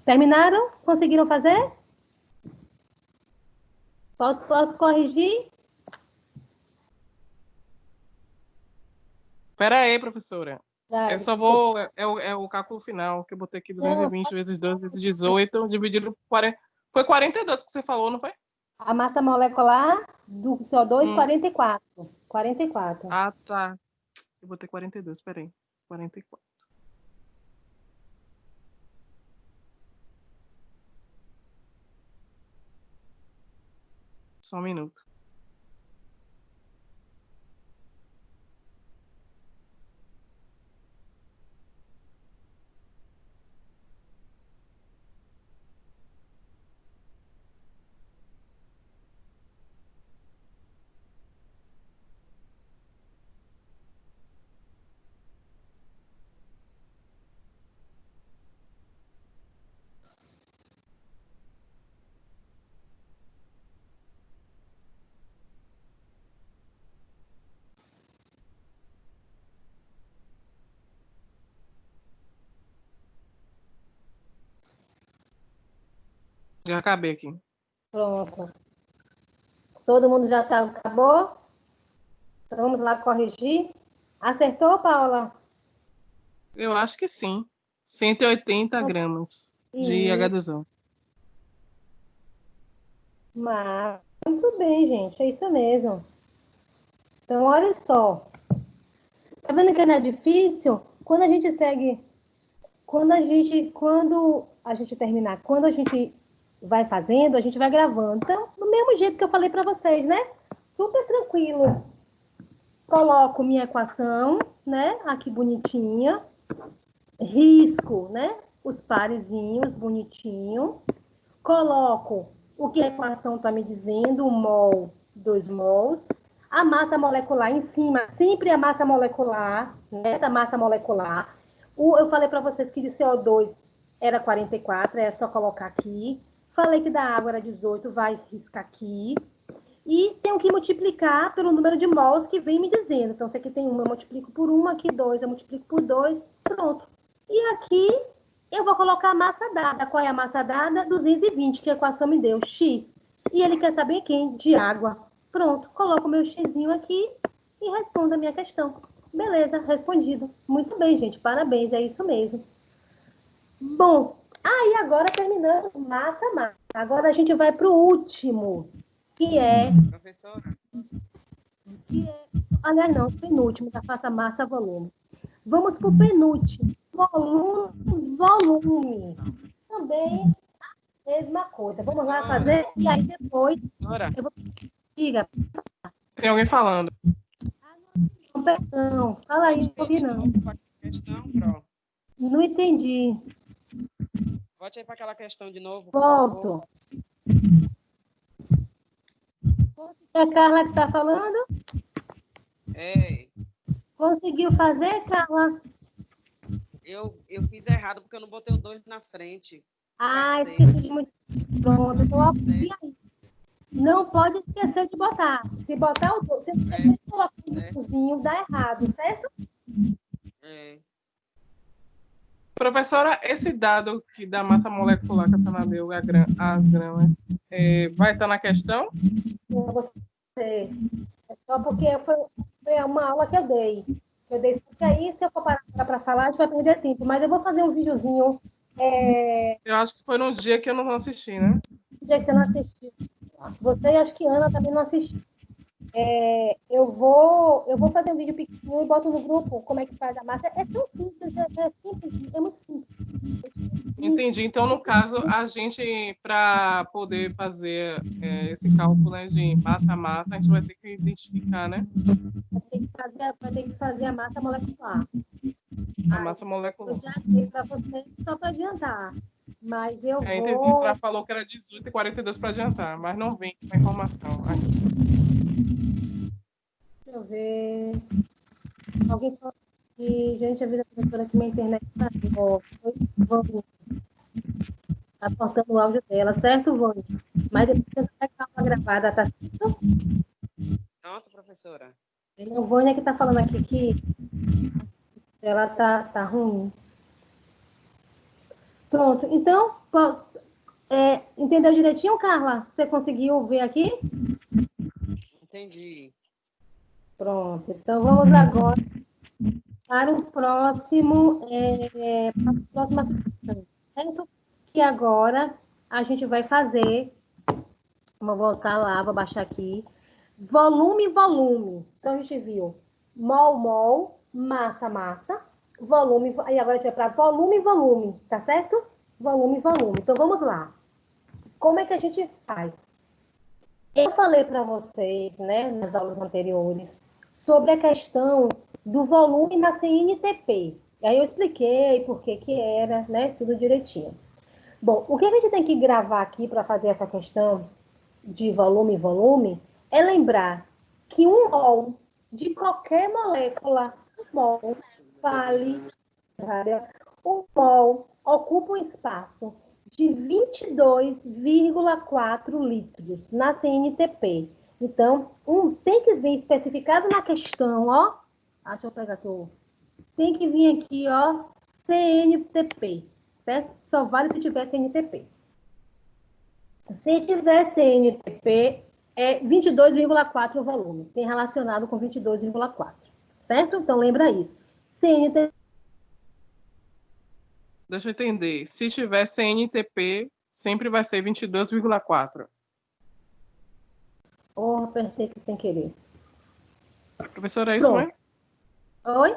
Terminaram? Conseguiram fazer? Posso corrigir? Espera aí, professora. Já, Eu só vou... É o cálculo final, que eu botei aqui não, 220 vezes 12 vezes 18, dividido por 40. Foi 42 que você falou, não foi? a massa molecular do CO2, Hum. 44. 44. Ah, tá. Eu botei 42, espera aí. 44. Só um minuto. Já acabei aqui. Pronto. Todo mundo já acabou? Então, vamos lá corrigir. Acertou, Paula? Eu acho que sim. 180 gramas de Isso. H2O. Mas, muito bem, gente. É isso mesmo. Então, olha só. Tá vendo que não é difícil? Quando a gente segue, quando a gente terminar, quando a gente vai fazendo, a gente vai gravando. Então, do mesmo jeito que eu falei para vocês, né? Super tranquilo. Coloco minha equação, né? Aqui bonitinha. Risco, né? Os parezinhos bonitinho. Coloco o que a equação está me dizendo, 1 mol, 2 mols. A massa molecular em cima, sempre a massa molecular, né, da massa molecular. Eu falei para vocês que de CO2 era 44, é só colocar aqui. Falei que da água era 18, vai riscar aqui. E tenho que multiplicar pelo número de mols que vem me dizendo. Então, se aqui tem 1, eu multiplico por 1, aqui 2, eu multiplico por 2, pronto. E aqui eu vou colocar a massa dada. Qual é a massa dada? 220, que a equação me deu, x. E ele quer saber quem? De água. Pronto, coloco o meu xzinho aqui e respondo a minha questão. Beleza, respondido. Muito bem, gente, parabéns, é isso mesmo. Bom, aí agora terminando massa. Agora a gente vai para o último, que é... Professora? Aliás, não, penúltimo, da faça massa volume. Vamos para o penúltimo, volume. Também a mesma coisa. Vamos lá fazer e aí depois eu vou... Diga. Tem alguém falando. Perdão, fala aí, não ouvi não. Questão, Pro. Não entendi. Volte aí para aquela questão de novo. Volto. É a Carla que está falando? É, Conseguiu fazer, Carla? eu fiz errado porque eu não botei o 2 na frente. Ah, Passei. esqueci de muito. Pronto, então, e aí? Não pode esquecer de botar. Se botar o 2, se você colocar o cozinho, dá errado, certo? É. Professora, esse dado que da massa molecular que a senhora deu, as gramas, vai estar na questão? Você, é só porque foi uma aula que eu dei. Só que aí, se eu for parar para falar, a gente vai perder tempo. Mas eu vou fazer um videozinho. Eu acho que foi no dia que eu não assisti, né? No dia que você não assistiu. Você e acho que Ana também não assistiu. Eu vou fazer um vídeo pequenininho e boto no grupo como é que faz a massa. É tão simples, é simples, é muito simples. Entendi. Então, no caso, a gente, para poder fazer esse cálculo, né, de massa a massa, a gente vai ter que identificar, né? Vai ter que fazer a massa molecular. A massa molecular. Eu já dei para vocês só para adiantar. Mas eu Entendi. A vou... senhora falou que era 18 e 42 para adiantar, mas não vem com a informação. Deixa eu ver... Alguém falou que, gente, a vida professora aqui, minha internet tá... Vamos... Tá cortando o áudio dela, certo, Vânia? Mas depois você vai ficar uma gravada, tá certo? Pronto, professora. A Vânia que tá falando aqui que ela tá ruim. Pronto, então, Entendeu direitinho, Carla? Você conseguiu ver aqui? Entendi. Pronto. Então, vamos agora para o próximo, para a próxima situação, certo? Que agora a gente vai fazer, vou voltar lá, vou baixar aqui, volume, volume. Então, a gente viu mol, mol, massa, massa, volume, e agora a gente vai para volume, volume, tá certo? Volume, volume. Então, vamos lá. Como é que a gente faz? Eu falei para vocês, né, nas aulas anteriores, sobre a questão do volume na CNTP. E aí eu expliquei por que que era, né, tudo direitinho. Bom, o que a gente tem que gravar aqui para fazer essa questão de volume e volume é lembrar que um mol de qualquer molécula, um mol vale, um mol ocupa um espaço de 22,4 litros na CNTP. Então, tem que vir especificado na questão, ó. Deixa eu pegar aqui. Tem que vir aqui, ó, CNTP, certo? Só vale se tiver CNTP. Se tiver CNTP, é 22,4 o volume. Tem relacionado com 22,4, certo? Então, lembra isso. CNTP. Deixa eu entender. Se tiver CNTP, sempre vai ser 22,4. Apertei aqui sem querer. Professora, é isso, né? Oi?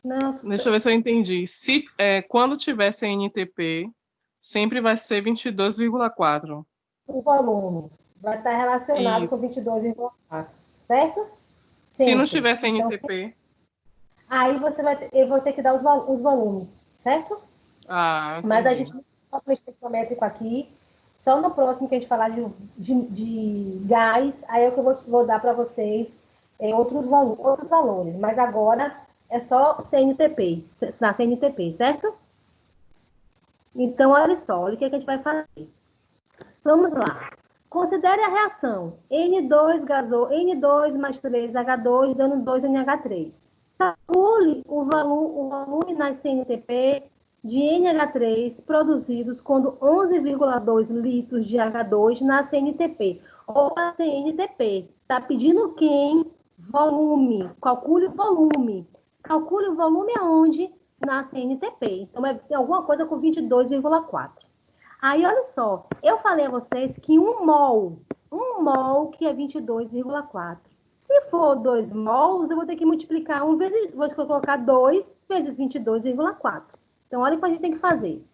Não. Deixa eu ver se eu entendi. Quando tiver CNTP, sempre vai ser 22,4. O volume vai estar relacionado com Isso. 22,4, certo? Se não Sempre. tiver CNTP... Aí eu vou ter que dar os volumes, certo? entendi. Mas a gente não vai o estequiométrico aqui. Só no próximo que a gente falar de gás, aí é que eu vou dar para vocês outros valores. Mas agora é só CNTP, na CNTP, certo? Então, olha só, olha o que a gente vai fazer. Vamos lá. Considere a reação N2 mais 3H2 dando 2NH3. Calcule o volume nas CNTP de NH3 produzidos quando 11,2 litros de H2 na CNTP. Ou a CNTP. Está pedindo quem? Volume. Calcule o volume. Calcule o volume aonde? Na CNTP. Então, é alguma coisa com 22,4. Aí, olha só. Eu falei a vocês que um mol que é 22,4. Se for 2 mols, eu vou ter que multiplicar vou colocar 2 vezes 22,4. Então, olha o que a gente tem que fazer.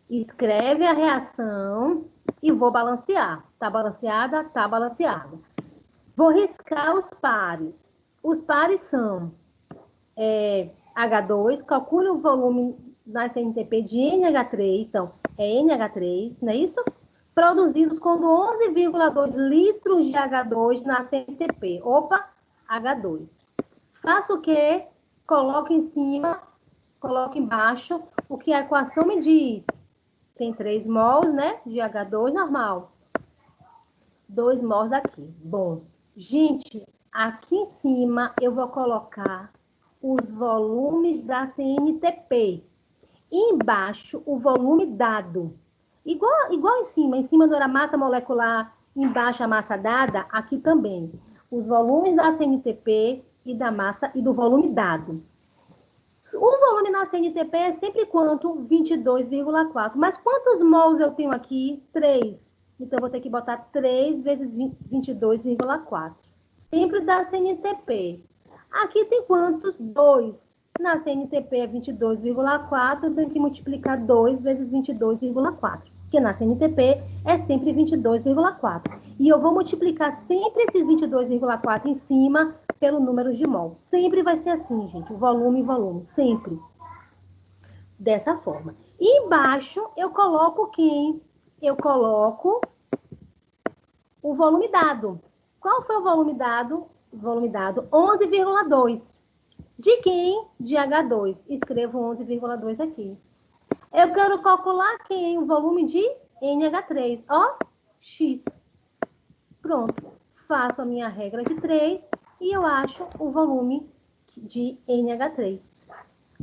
Escreve a reação e vou balancear. Tá balanceada? Tá balanceada. Vou riscar os pares. Os pares são H2, calcule o volume na CNTP de NH3, então, é NH3, não é isso? Produzidos com 11,2 litros de H2 na CNTP. Opa, H2. Faço o quê? Coloco em cima, coloco embaixo o que a equação me diz. Tem 3 mols, né, de H2 normal. 2 mols daqui. Bom, gente, aqui em cima eu vou colocar os volumes da CNTP. E embaixo, o volume dado. Igual em cima não era massa molecular, embaixo a massa dada, aqui também. Os volumes da CNTP e da massa e do volume dado. O volume na CNTP é sempre quanto? 22,4. Mas quantos mols eu tenho aqui? 3. Então, eu vou ter que botar 3 vezes 22,4. Sempre da CNTP. Aqui tem quantos? 2. Na CNTP é 22,4, eu tenho que multiplicar 2 vezes 22,4. Porque na CNTP é sempre 22,4. E eu vou multiplicar sempre esses 22,4 em cima pelo número de mol. Sempre vai ser assim, gente. Volume, sempre. Dessa forma. E embaixo eu coloco quem? Eu coloco o volume dado. Qual foi o volume dado? O volume dado 11,2. De quem? De H2. Escrevo 11,2 aqui. Eu quero calcular quem? O volume de NH3. Ó, X. Pronto. Faço a minha regra de 3 e eu acho o volume de NH3.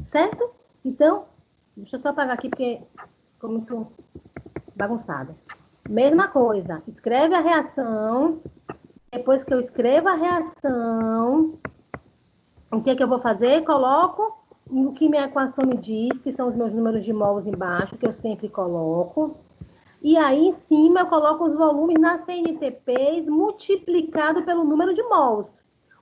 Certo? Então, deixa eu só apagar aqui porque ficou muito bagunçado. Mesma coisa, escreve a reação. Depois que eu escrevo a reação, o que é que eu vou fazer? Coloco o que minha equação me diz, que são os meus números de mols embaixo, que eu sempre coloco. E aí, em cima, eu coloco os volumes nas CNTPs multiplicado pelo número de mols.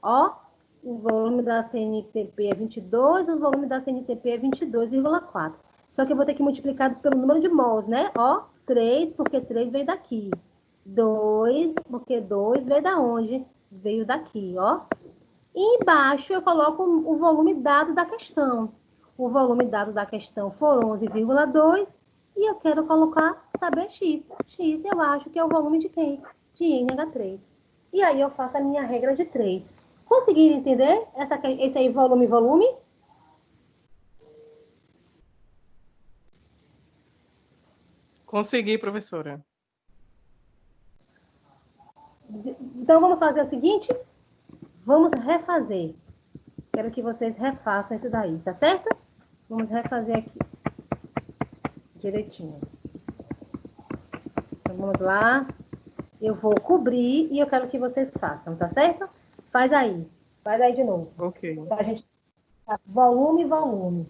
Ó, o volume da CNTP é 22, o volume da CNTP é 22,4. Só que eu vou ter que multiplicar pelo número de mols, né? Ó, 3, porque 3 veio daqui. 2, porque 2 veio da onde? Veio daqui, ó. E embaixo eu coloco o volume dado da questão. O volume dado da questão for 11,2 e eu quero colocar, saber X. X eu acho que é o volume de quem? De NH3. E aí eu faço a minha regra de 3. Conseguiram entender esse aí, volume, volume? Consegui, professora. Então vamos fazer o seguinte? Vamos refazer. Quero que vocês refaçam isso daí, tá certo? Vamos refazer aqui. Direitinho. Então, vamos lá. Eu vou cobrir e eu quero que vocês façam, tá certo? Faz aí. Faz aí de novo. Ok. Pra gente... Volume, volume.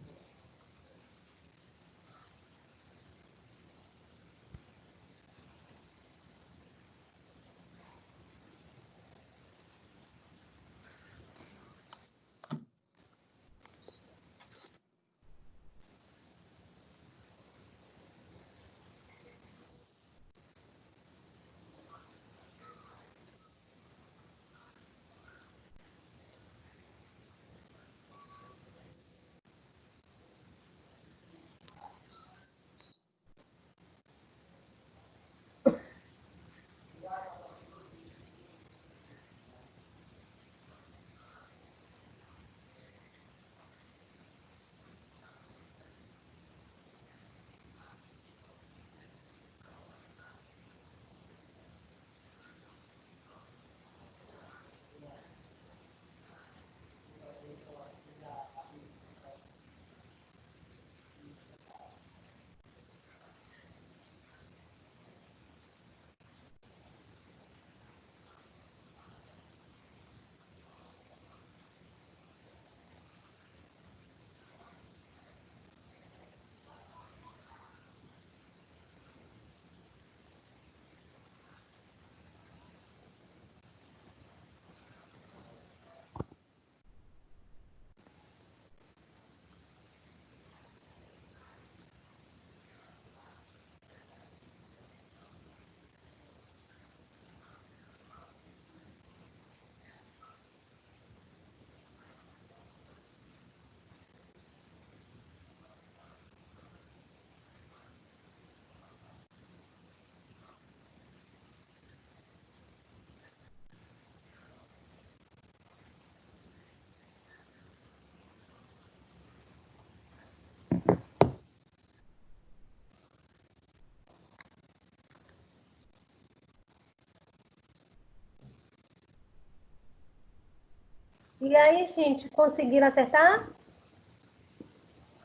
E aí, gente, conseguiram acertar?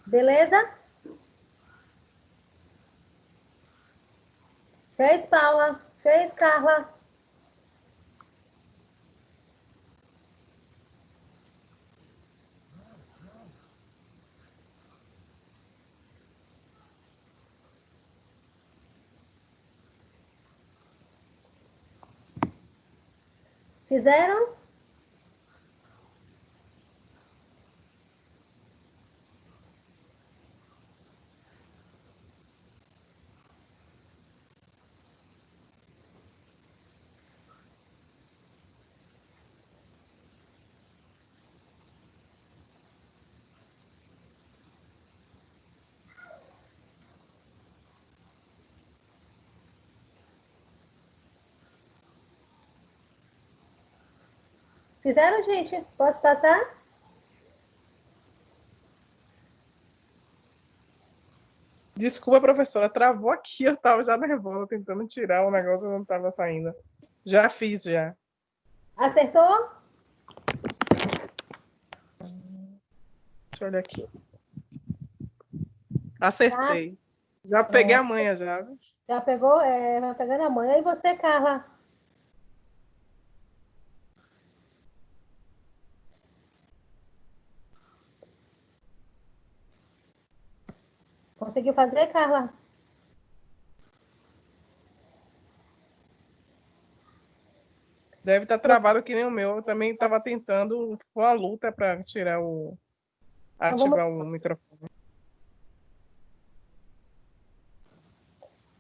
Beleza? Fez, Paula? Fez, Carla? Fizeram? Fizeram, gente? Posso passar? Desculpa, professora, travou aqui, eu estava já nervosa, tentando tirar o negócio, não estava saindo. Já fiz, já. Acertou? Deixa eu olhar aqui. Acertei. Já peguei a manha, já. Viu? Já pegou? Vai pegando a manha. E você, Carla? Conseguiu fazer, Carla? Deve estar travado que nem o meu. Eu também estava tentando, foi uma luta para tirar Então, vamos... ativar o microfone.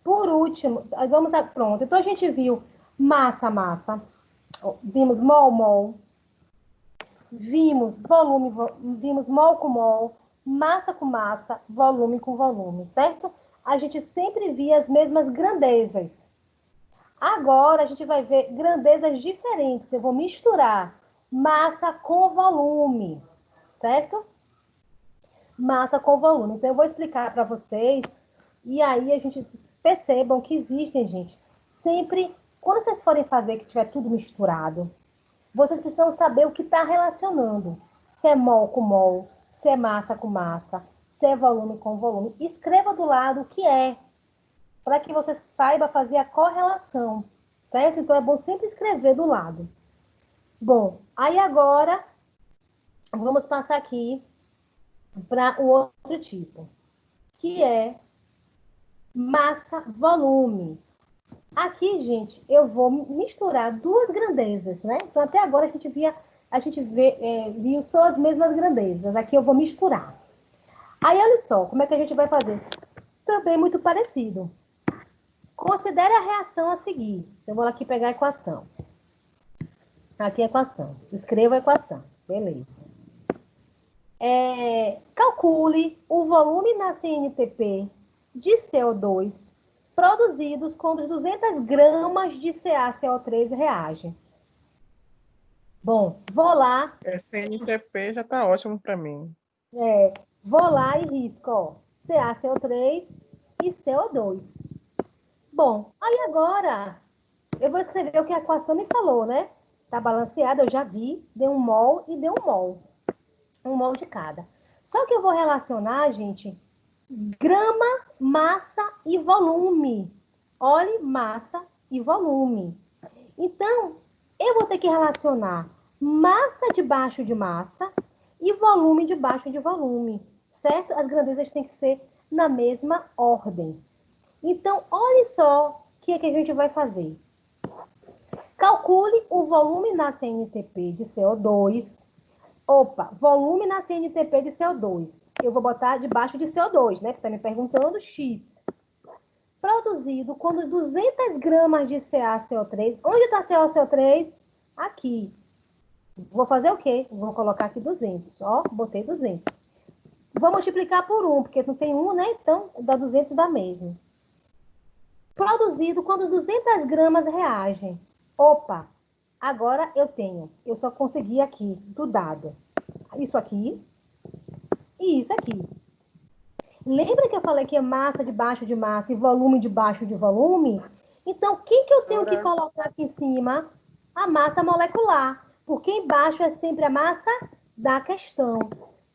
Por último, vamos a... Pronto. Então, a gente viu massa, massa. Vimos mol, mol. Vimos volume, vimos mol com mol, massa com massa, volume com volume, certo? A gente sempre via as mesmas grandezas. Agora a gente vai ver grandezas diferentes. Eu vou misturar massa com volume, certo? Massa com volume. Então eu vou explicar para vocês e aí a gente percebam que existem, gente, sempre, quando vocês forem fazer que tiver tudo misturado, vocês precisam saber o que está relacionando. Se é mol com mol, se é massa com massa, se é volume com volume. Escreva do lado o que é, para que você saiba fazer a correlação, certo? Então é bom sempre escrever do lado. Bom, aí agora vamos passar aqui para o outro tipo, que é massa-volume. Aqui, gente, eu vou misturar duas grandezas, né? Então, até agora a gente viu só as mesmas grandezas. Aqui eu vou misturar. Aí, olha só, como é que a gente vai fazer? Também muito parecido. Considere a reação a seguir. Eu vou aqui pegar a equação. Aqui a equação. Escreva a equação. Beleza. Calcule o volume na CNTP de CO2 produzidos quando 200 gramas de CaCO3 reagem. Bom, vou lá. CNTP já está ótimo para mim. Vou lá e risco, ó, CaCO3 e CO2. Bom, aí agora eu vou escrever o que a equação me falou, né? Tá balanceada, eu já vi, deu um mol e deu um mol. Um mol de cada. Só que eu vou relacionar, gente, grama, massa e volume. Olhe, massa e volume. Então, eu vou ter que relacionar massa debaixo de massa e volume debaixo de volume, certo? As grandezas têm que ser na mesma ordem. Então, olhe só o que é que a gente vai fazer. Calcule o volume na CNTP de CO2. Opa, volume na CNTP de CO2. Eu vou botar debaixo de CO2, né? Que está me perguntando X. Produzido quando 200 gramas de CaCO3. Onde está CaCO3? Aqui. Vou fazer o quê? Vou colocar aqui 200. Ó, botei 200. Vou multiplicar por 1, porque não tem 1, né? Então, dá 200 dá mesmo. Produzido quando 200 gramas reagem. Opa, agora eu só consegui aqui, do dado. Isso aqui e isso aqui. Lembra que eu falei que é massa debaixo de massa e volume debaixo de volume? Então, quem que eu tenho que colocar aqui em cima? A massa molecular. Porque embaixo é sempre a massa da questão.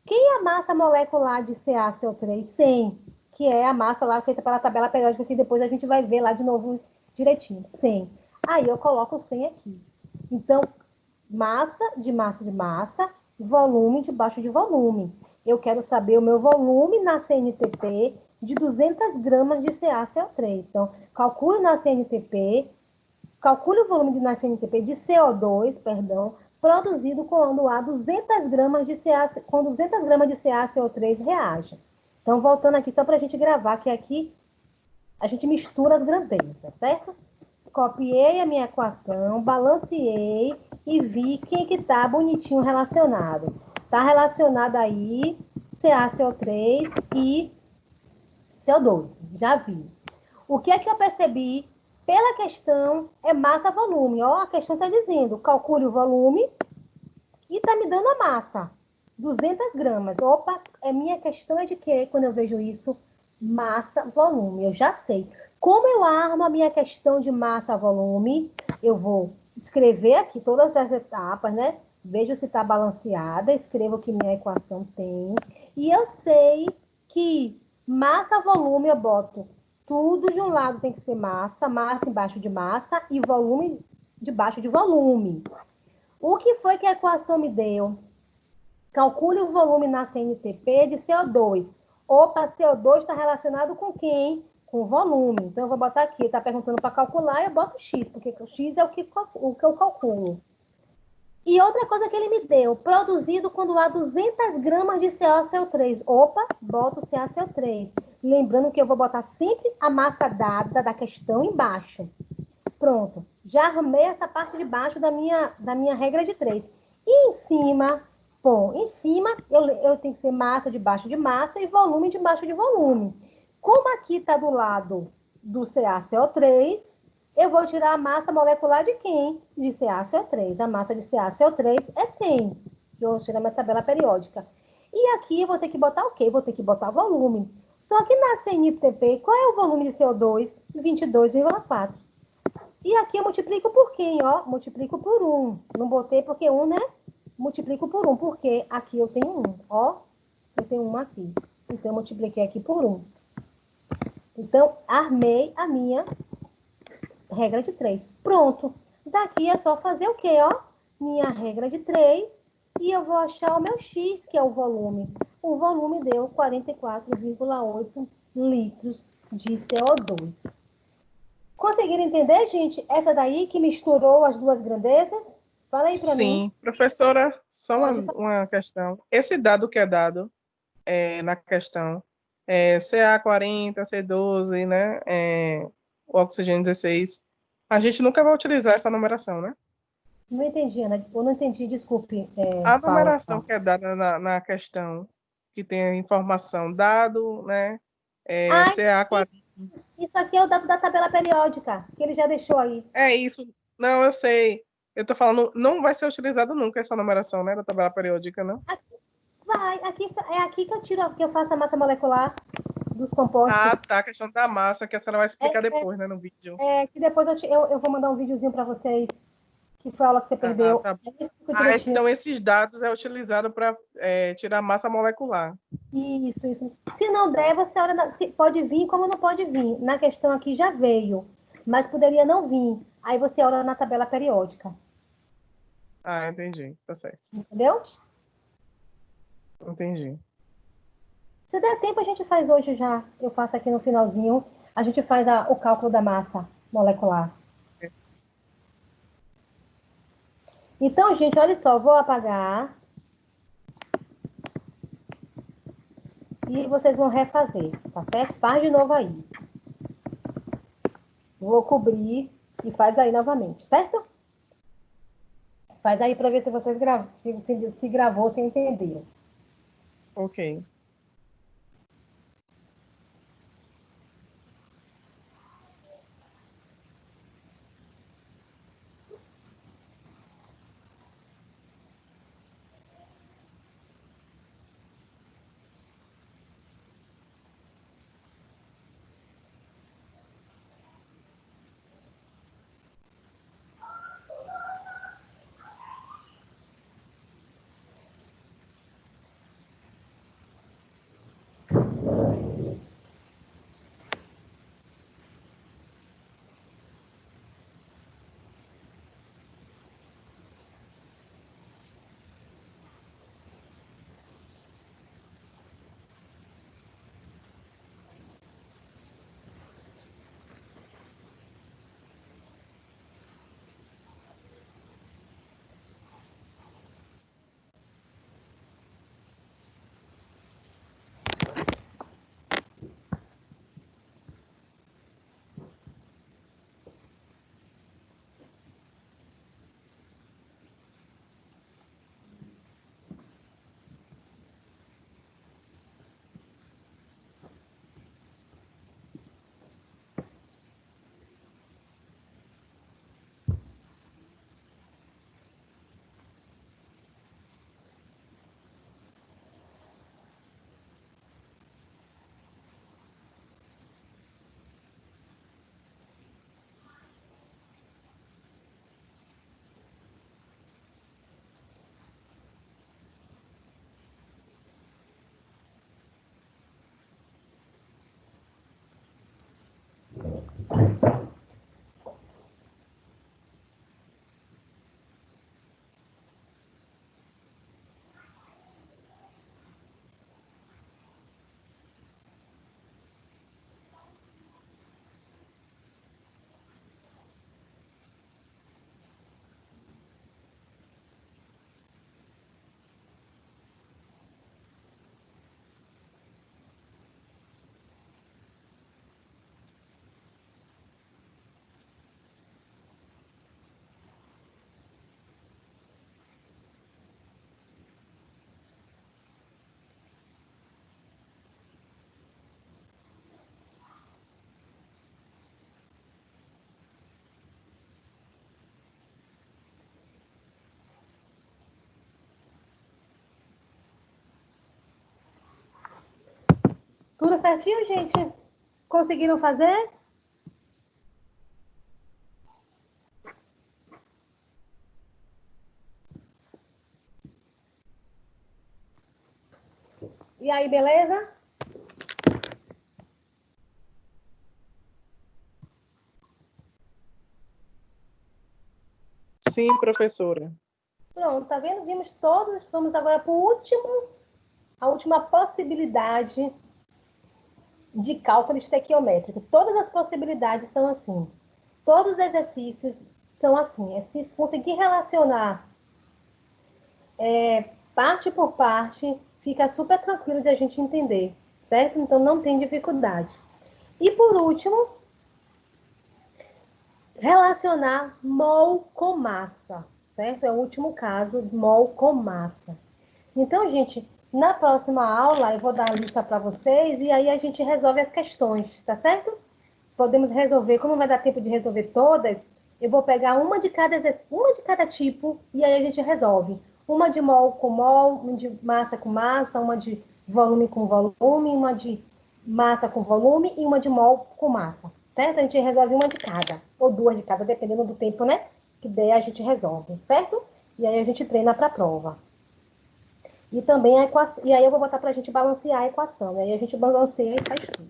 Quem é a massa molecular de CaCO3? 100, que é a massa lá feita pela tabela periódica, que depois a gente vai ver lá de novo direitinho. 100. Aí eu coloco o 100 aqui. Então, massa de massa de massa, volume debaixo de volume. Eu quero saber o meu volume na CNTP de 200 gramas de CaCO3. Então, calcule na CNTP, calcule o volume na CNTP de CO2, produzido quando há 200 gramas de com 200 gramas de CaCO3 reage. Então, voltando aqui, só para a gente gravar, que aqui a gente mistura as grandezas, certo? Copiei a minha equação, balanceei e vi quem que tá bonitinho relacionado. Tá relacionado aí CaCO3 e CO2. Já vi. O que é que eu percebi? Pela questão é massa-volume. Ó, a questão está dizendo, calcule o volume e está me dando a massa. 200 gramas. Opa, minha questão é de quê? Quando eu vejo isso, massa-volume. Eu já sei. Como eu armo a minha questão de massa-volume, eu vou escrever aqui todas as etapas, né? Vejo se está balanceada, escrevo o que minha equação tem. E eu sei que Massa, volume, eu boto tudo de um lado tem que ser massa, massa embaixo de massa e volume debaixo de volume. O que foi que a equação me deu? Calcule o volume na CNTP de CO2. Opa, CO2 está relacionado com quem? Com volume. Então, eu vou botar aqui, está perguntando para calcular, eu boto X, porque o X é o que eu calculo. E outra coisa que ele me deu, produzido quando há 200 gramas de CaCO3. Opa, boto CaCO3. Lembrando que eu vou botar sempre a massa dada da questão embaixo. Pronto, já arrumei essa parte de baixo da minha regra de 3. E em cima, bom, em cima eu tenho que ser massa debaixo de massa e volume debaixo de volume. Como aqui está do lado do CaCO3, eu vou tirar a massa molecular de quem? De CaCO3. A massa de CaCO3 é 100. Eu vou tirar minha tabela periódica. E aqui eu vou ter que botar o quê? Vou ter que botar volume. Só que na CNTP, qual é o volume de CO2? 22,4. E aqui eu multiplico por quem, ó? Multiplico por 1. Não botei porque 1, né? Multiplico por 1, porque aqui eu tenho 1, ó. Eu tenho 1 aqui. Então, eu multipliquei aqui por 1. Então, armei a minha regra de 3. Pronto. Daqui é só fazer o quê, ó? Minha regra de 3. E eu vou achar o meu X, que é o volume. O volume deu 44,8 litros de CO2. Conseguiram entender, gente? Essa daí que misturou as duas grandezas? Fala aí para mim. Sim, professora, só uma questão. Esse dado que é dado na questão, CA40, C12, né, o oxigênio 16, a gente nunca vai utilizar essa numeração, né? Não entendi, Ana. Eu não entendi, desculpe, A Paula. numeração que é dada na questão, que tem a informação dado, né, Ah, CA40. isso aqui é o dado da tabela periódica, que ele já deixou aí. É isso. Não, eu sei. Eu tô falando, não vai ser utilizado nunca essa numeração, né, da tabela periódica, não? É aqui que eu tiro, que eu faço a massa molecular dos compostos. Ah, tá, a questão da massa, que a senhora vai explicar É, depois, né, no vídeo. que depois eu vou mandar um videozinho para vocês, que foi a aula que você Ah, perdeu. tá. Eu explico direitinho. Então esses dados é utilizado para tirar massa molecular. Isso. Se não der, você olha, pode vir como não pode vir. Na questão aqui já veio, mas poderia não vir. Aí você olha na tabela periódica. Ah, entendi. Tá certo. Entendeu? Entendi. Se der tempo, a gente faz hoje já. Eu faço aqui no finalzinho. A gente faz o cálculo da massa molecular. Então, gente, olha só. Vou apagar. E vocês vão refazer, tá certo? Faz de novo aí. Vou cobrir e faz aí novamente, certo? Faz aí para ver se vocês se gravou, se entenderam. Ok. Tudo certinho, gente? Conseguiram fazer? E aí, beleza? Sim, professora. Pronto, tá vendo? Vimos todos. Vamos agora para a última possibilidade de cálculo estequiométrico. Todas as possibilidades são assim. Todos os exercícios são assim. É se conseguir relacionar parte por parte, fica super tranquilo de a gente entender, certo? Então não tem dificuldade. E por último, relacionar mol com massa, certo? É o último caso, mol com massa. Então, gente, na próxima aula eu vou dar a lista para vocês e aí a gente resolve as questões, tá certo? Podemos resolver, como não vai dar tempo de resolver todas, eu vou pegar uma de cada tipo e aí a gente resolve. Uma de mol com mol, uma de massa com massa, uma de volume com volume, uma de massa com volume e uma de mol com massa, certo? A gente resolve uma de cada, ou duas de cada, dependendo do tempo, né? Que der, a gente resolve, certo? E aí a gente treina para a prova. E também a equação, e aí eu vou botar para a gente balancear a equação, né? Aí a gente balanceia e faz tudo.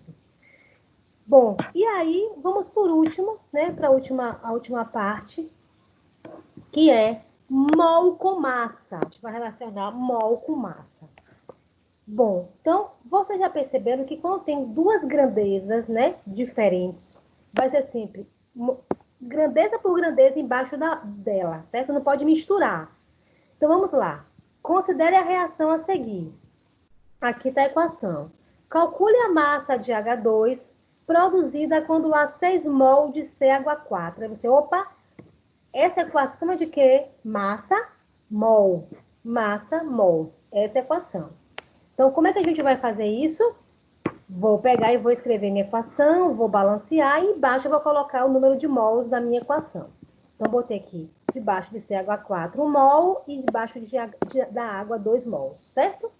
Bom, e aí vamos por último, né, para a última parte, que é mol com massa. A gente vai relacionar mol com massa. Bom, então, vocês já perceberam que quando tem duas grandezas, né, diferentes, vai ser sempre grandeza por grandeza embaixo dela, certo? Não pode misturar. Então, vamos lá. Considere a reação a seguir. Aqui está a equação. Calcule a massa de H2 produzida quando há 6 mol de CH4. Aí você, opa, essa equação é de quê? Massa, mol. Massa, mol. Essa é a equação. Então, como é que a gente vai fazer isso? Vou pegar e vou escrever minha equação, vou balancear e embaixo eu vou colocar o número de mols da minha equação. Então, botei aqui debaixo de CH4 1 mol e debaixo da água 2 mols, certo?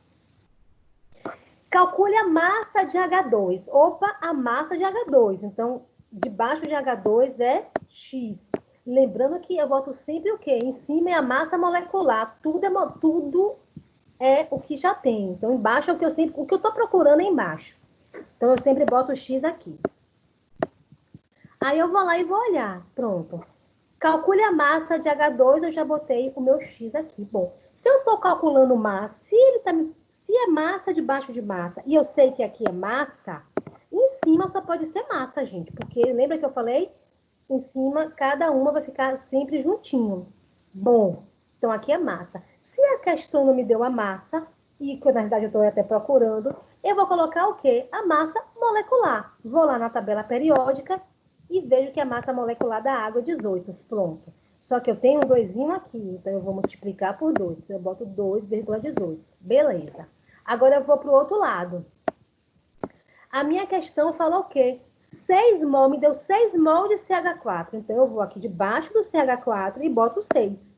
Calcule a massa de H2. Opa, a massa de H2. Então, debaixo de H2 é X. Lembrando que eu boto sempre o quê? Em cima é a massa molecular. Tudo é o que já tem. Então, embaixo é o que eu estou procurando é embaixo. Então, eu sempre boto o X aqui. Aí eu vou lá e vou olhar. Pronto. Calcule a massa de H2, eu já botei o meu X aqui. Bom, se eu estou calculando massa, se é massa debaixo de massa, e eu sei que aqui é massa, em cima só pode ser massa, gente. Porque lembra que eu falei? Em cima, cada uma vai ficar sempre juntinho. Bom, então aqui é massa. Se a questão não me deu a massa, e que na verdade eu estou até procurando, eu vou colocar o quê? A massa molecular. Vou lá na tabela periódica e vejo que a massa molecular da água é 18. Pronto. Só que eu tenho um 2 aqui, então eu vou multiplicar por 2. Então eu boto 2,18. Beleza. Agora eu vou para o outro lado. A minha questão fala o quê? 6 mol, me deu 6 mol de CH4. Então eu vou aqui debaixo do CH4 e boto 6.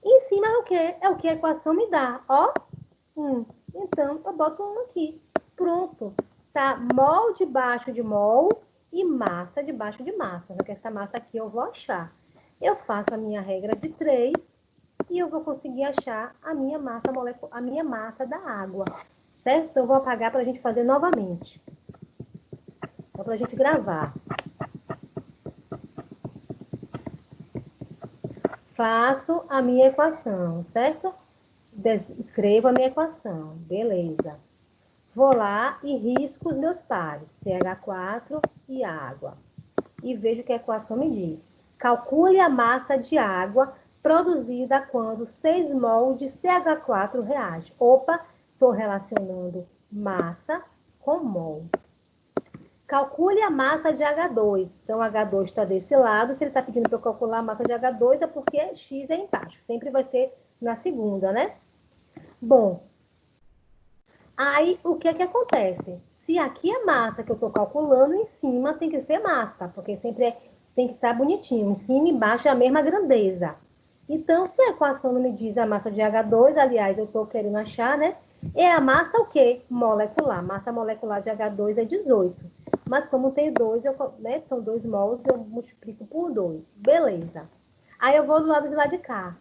Em cima é o quê? É o que a equação me dá. Ó, 1. Então eu boto 1 aqui. Pronto. Tá mol debaixo de mol e massa debaixo de massa. Só que essa massa aqui eu vou achar. Eu faço a minha regra de 3 e eu vou conseguir achar a minha massa da água. Certo? Então eu vou apagar para a gente fazer novamente. Então, para a gente gravar. Faço a minha equação, certo? Escrevo a minha equação, beleza. Vou lá e risco os meus pares, CH4 e água. E vejo o que a equação me diz. Calcule a massa de água produzida quando 6 mol de CH4 reage. Opa, estou relacionando massa com mol. Calcule a massa de H2. Então, H2 está desse lado. Se ele está pedindo para eu calcular a massa de H2, é porque X é embaixo. Sempre vai ser na segunda, né? Bom, aí o que é que acontece? Se aqui é massa que eu estou calculando, em cima tem que ser massa, porque sempre tem que estar bonitinho. Em cima e embaixo é a mesma grandeza. Então, se a equação não me diz a massa de H2, aliás, eu estou querendo achar, né? É a massa o quê? Molecular. Massa molecular de H2 é 18. Mas como tem 2, né, são 2 mols, eu multiplico por 2. Beleza. Aí eu vou do lado de lá de cá.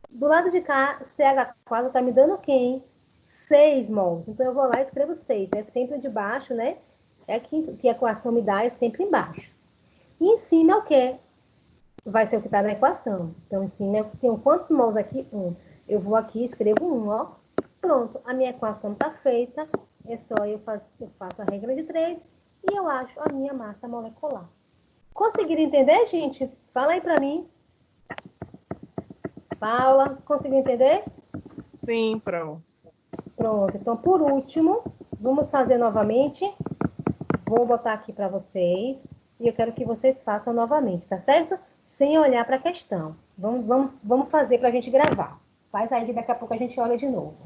Do lado de cá, CH4 está me dando quem? 6 mols. Então, eu vou lá e escrevo 6. É sempre de baixo, né? É que a equação me dá, é sempre embaixo. E em cima é o quê? Vai ser o que está na equação. Então, em cima eu tenho quantos mols aqui? 1. Eu vou aqui e escrevo 1, ó. Pronto, a minha equação está feita. É só eu faço a regra de 3 e eu acho a minha massa molecular. Conseguiram entender, gente? Fala aí para mim. Paula, conseguiu entender? Sim, Pro. Pronto, então por último, vamos fazer novamente. Vou botar aqui para vocês e eu quero que vocês façam novamente, tá certo? Sem olhar para a questão. Vamos fazer para a gente gravar. Faz aí que daqui a pouco a gente olha de novo.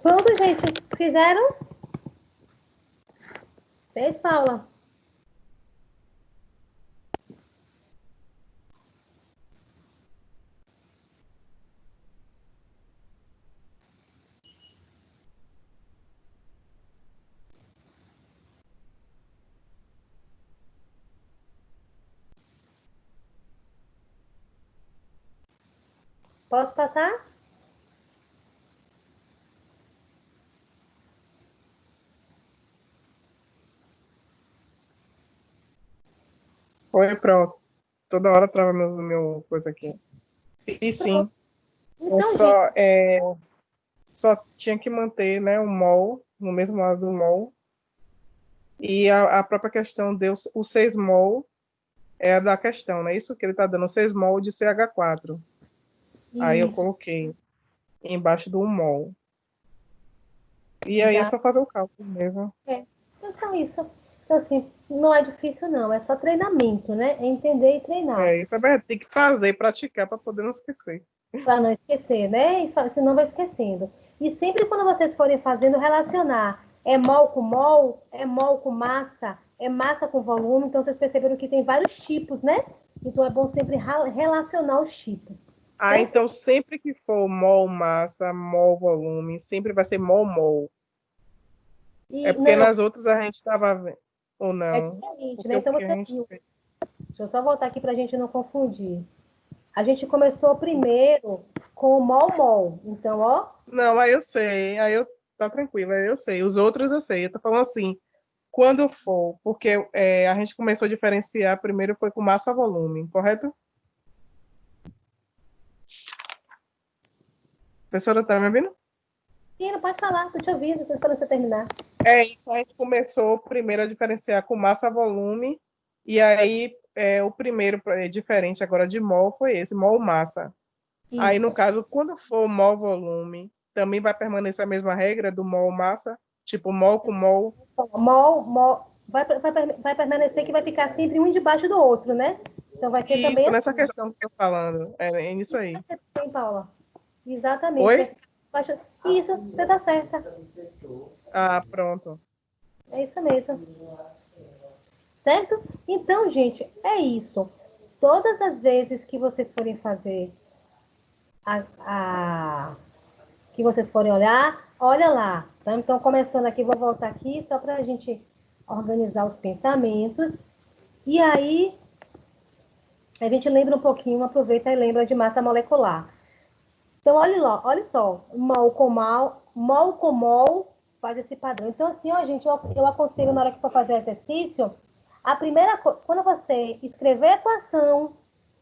Pronto, gente. Fizeram? Fez, Paula? Posso passar? Foi, pronto. Toda hora trava meu coisa aqui. E sim, eu Então, gente, só tinha que manter, né, o mol, no mesmo lado do mol. E a própria questão deu o 6 mol é a da questão, né? Isso que ele está dando, 6 mol de CH4. Aí eu isso, coloquei embaixo do 1 mol. E aí é dá. só fazer o cálculo mesmo. Então, só isso. Então, assim, não é difícil, não. É só treinamento, né? É entender e treinar. Isso é verdade, tem que fazer, praticar para poder não esquecer. Para não esquecer, né? Senão vai esquecendo. E sempre quando vocês forem fazendo, relacionar. É mol com massa, é massa com volume. Então, vocês perceberam que tem vários tipos, né? Então, é bom sempre relacionar os tipos. Certo? Então sempre que for mol massa, mol volume, sempre vai ser mol mol. É E, porque não, nas outras a gente estava vendo, ou é não? diferente, Porque né? o Então, que a você gente viu. Deixa eu só voltar aqui para a gente não confundir. A gente começou primeiro com o mol-mol. Então, ó, Não, aí eu sei, tá tranquilo, aí eu sei. Os outros eu sei. Eu tô falando assim, quando for, porque a gente começou a diferenciar primeiro foi com massa volume, correto? Professora, tá me ouvindo? não pode falar, tô te ouvindo, tô esperando você terminar. Isso, a gente começou primeiro a diferenciar com massa volume, e aí o primeiro diferente agora de mol foi esse, mol massa. Aí, no Isso. caso, quando for mol volume, também vai permanecer a mesma regra do mol massa, tipo mol com mol. Mol, vai permanecer que vai ficar sempre um debaixo do outro, né? Então vai ter também Isso, nessa assim. questão que eu tô falando, é nisso Isso aí. vai ter também, Paula. Exatamente. Vai Oi? ficar debaixo... Isso, você tá certa. Ah, pronto. É isso mesmo. Certo? Então, gente, é isso. Todas as vezes que vocês forem fazer a que vocês forem olhar, olha lá. Tá? Então, começando aqui, vou voltar aqui só para a gente organizar os pensamentos. E aí, a gente lembra um pouquinho, aproveita e lembra de massa molecular. Então, olha lá, olha só, mol com mol, faz esse padrão. Então, assim, ó, gente, eu aconselho na hora que for fazer exercício, a primeira coisa, quando você escrever a equação,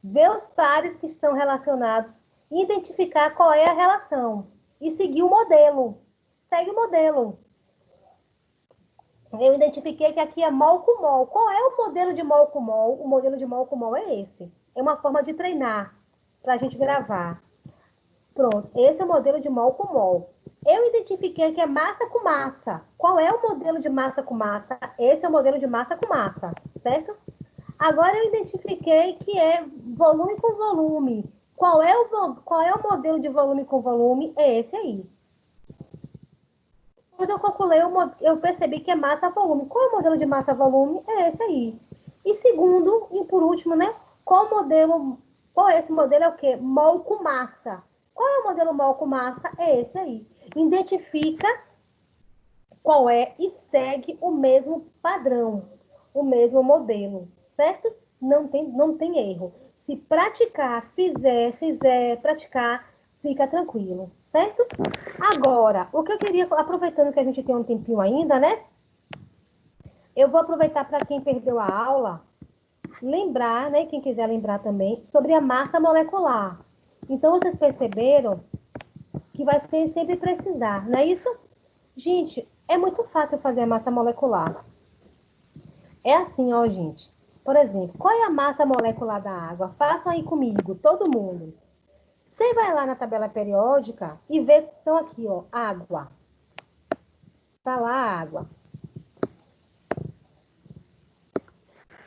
ver os pares que estão relacionados, identificar qual é a relação e seguir o modelo. Segue o modelo. Eu identifiquei que aqui é mol com mol. Qual é o modelo de mol com mol? O modelo de mol com mol é esse. É uma forma de treinar para a gente gravar. Pronto, esse é o modelo de mol com mol. Eu identifiquei que é massa com massa. Qual é o modelo de massa com massa? Esse é o modelo de massa com massa, certo? Agora eu identifiquei que é volume com volume. Qual é o modelo de volume com volume? É esse aí. Quando eu calculei, eu percebi que é massa-volume. Qual é o modelo de massa-volume? É esse aí. E segundo, e por último, né? Qual é esse modelo? É o quê? Mol com massa. Qual é o modelo mol com massa? É esse aí. Identifica qual é e segue o mesmo padrão, o mesmo modelo, certo? Não tem erro. Se praticar, praticar, fica tranquilo, certo? Agora, o que eu queria, aproveitando que a gente tem um tempinho ainda, né? Eu vou aproveitar para quem perdeu a aula, lembrar, né? Quem quiser lembrar também, sobre a massa molecular. Então, vocês perceberam que vai ter sempre precisar, não é isso? Gente, é muito fácil fazer a massa molecular. É assim, ó, gente. Por exemplo, qual é a massa molecular da água? Façam aí comigo, todo mundo. Você vai lá na tabela periódica e vê, então aqui, ó, água. Tá lá a água.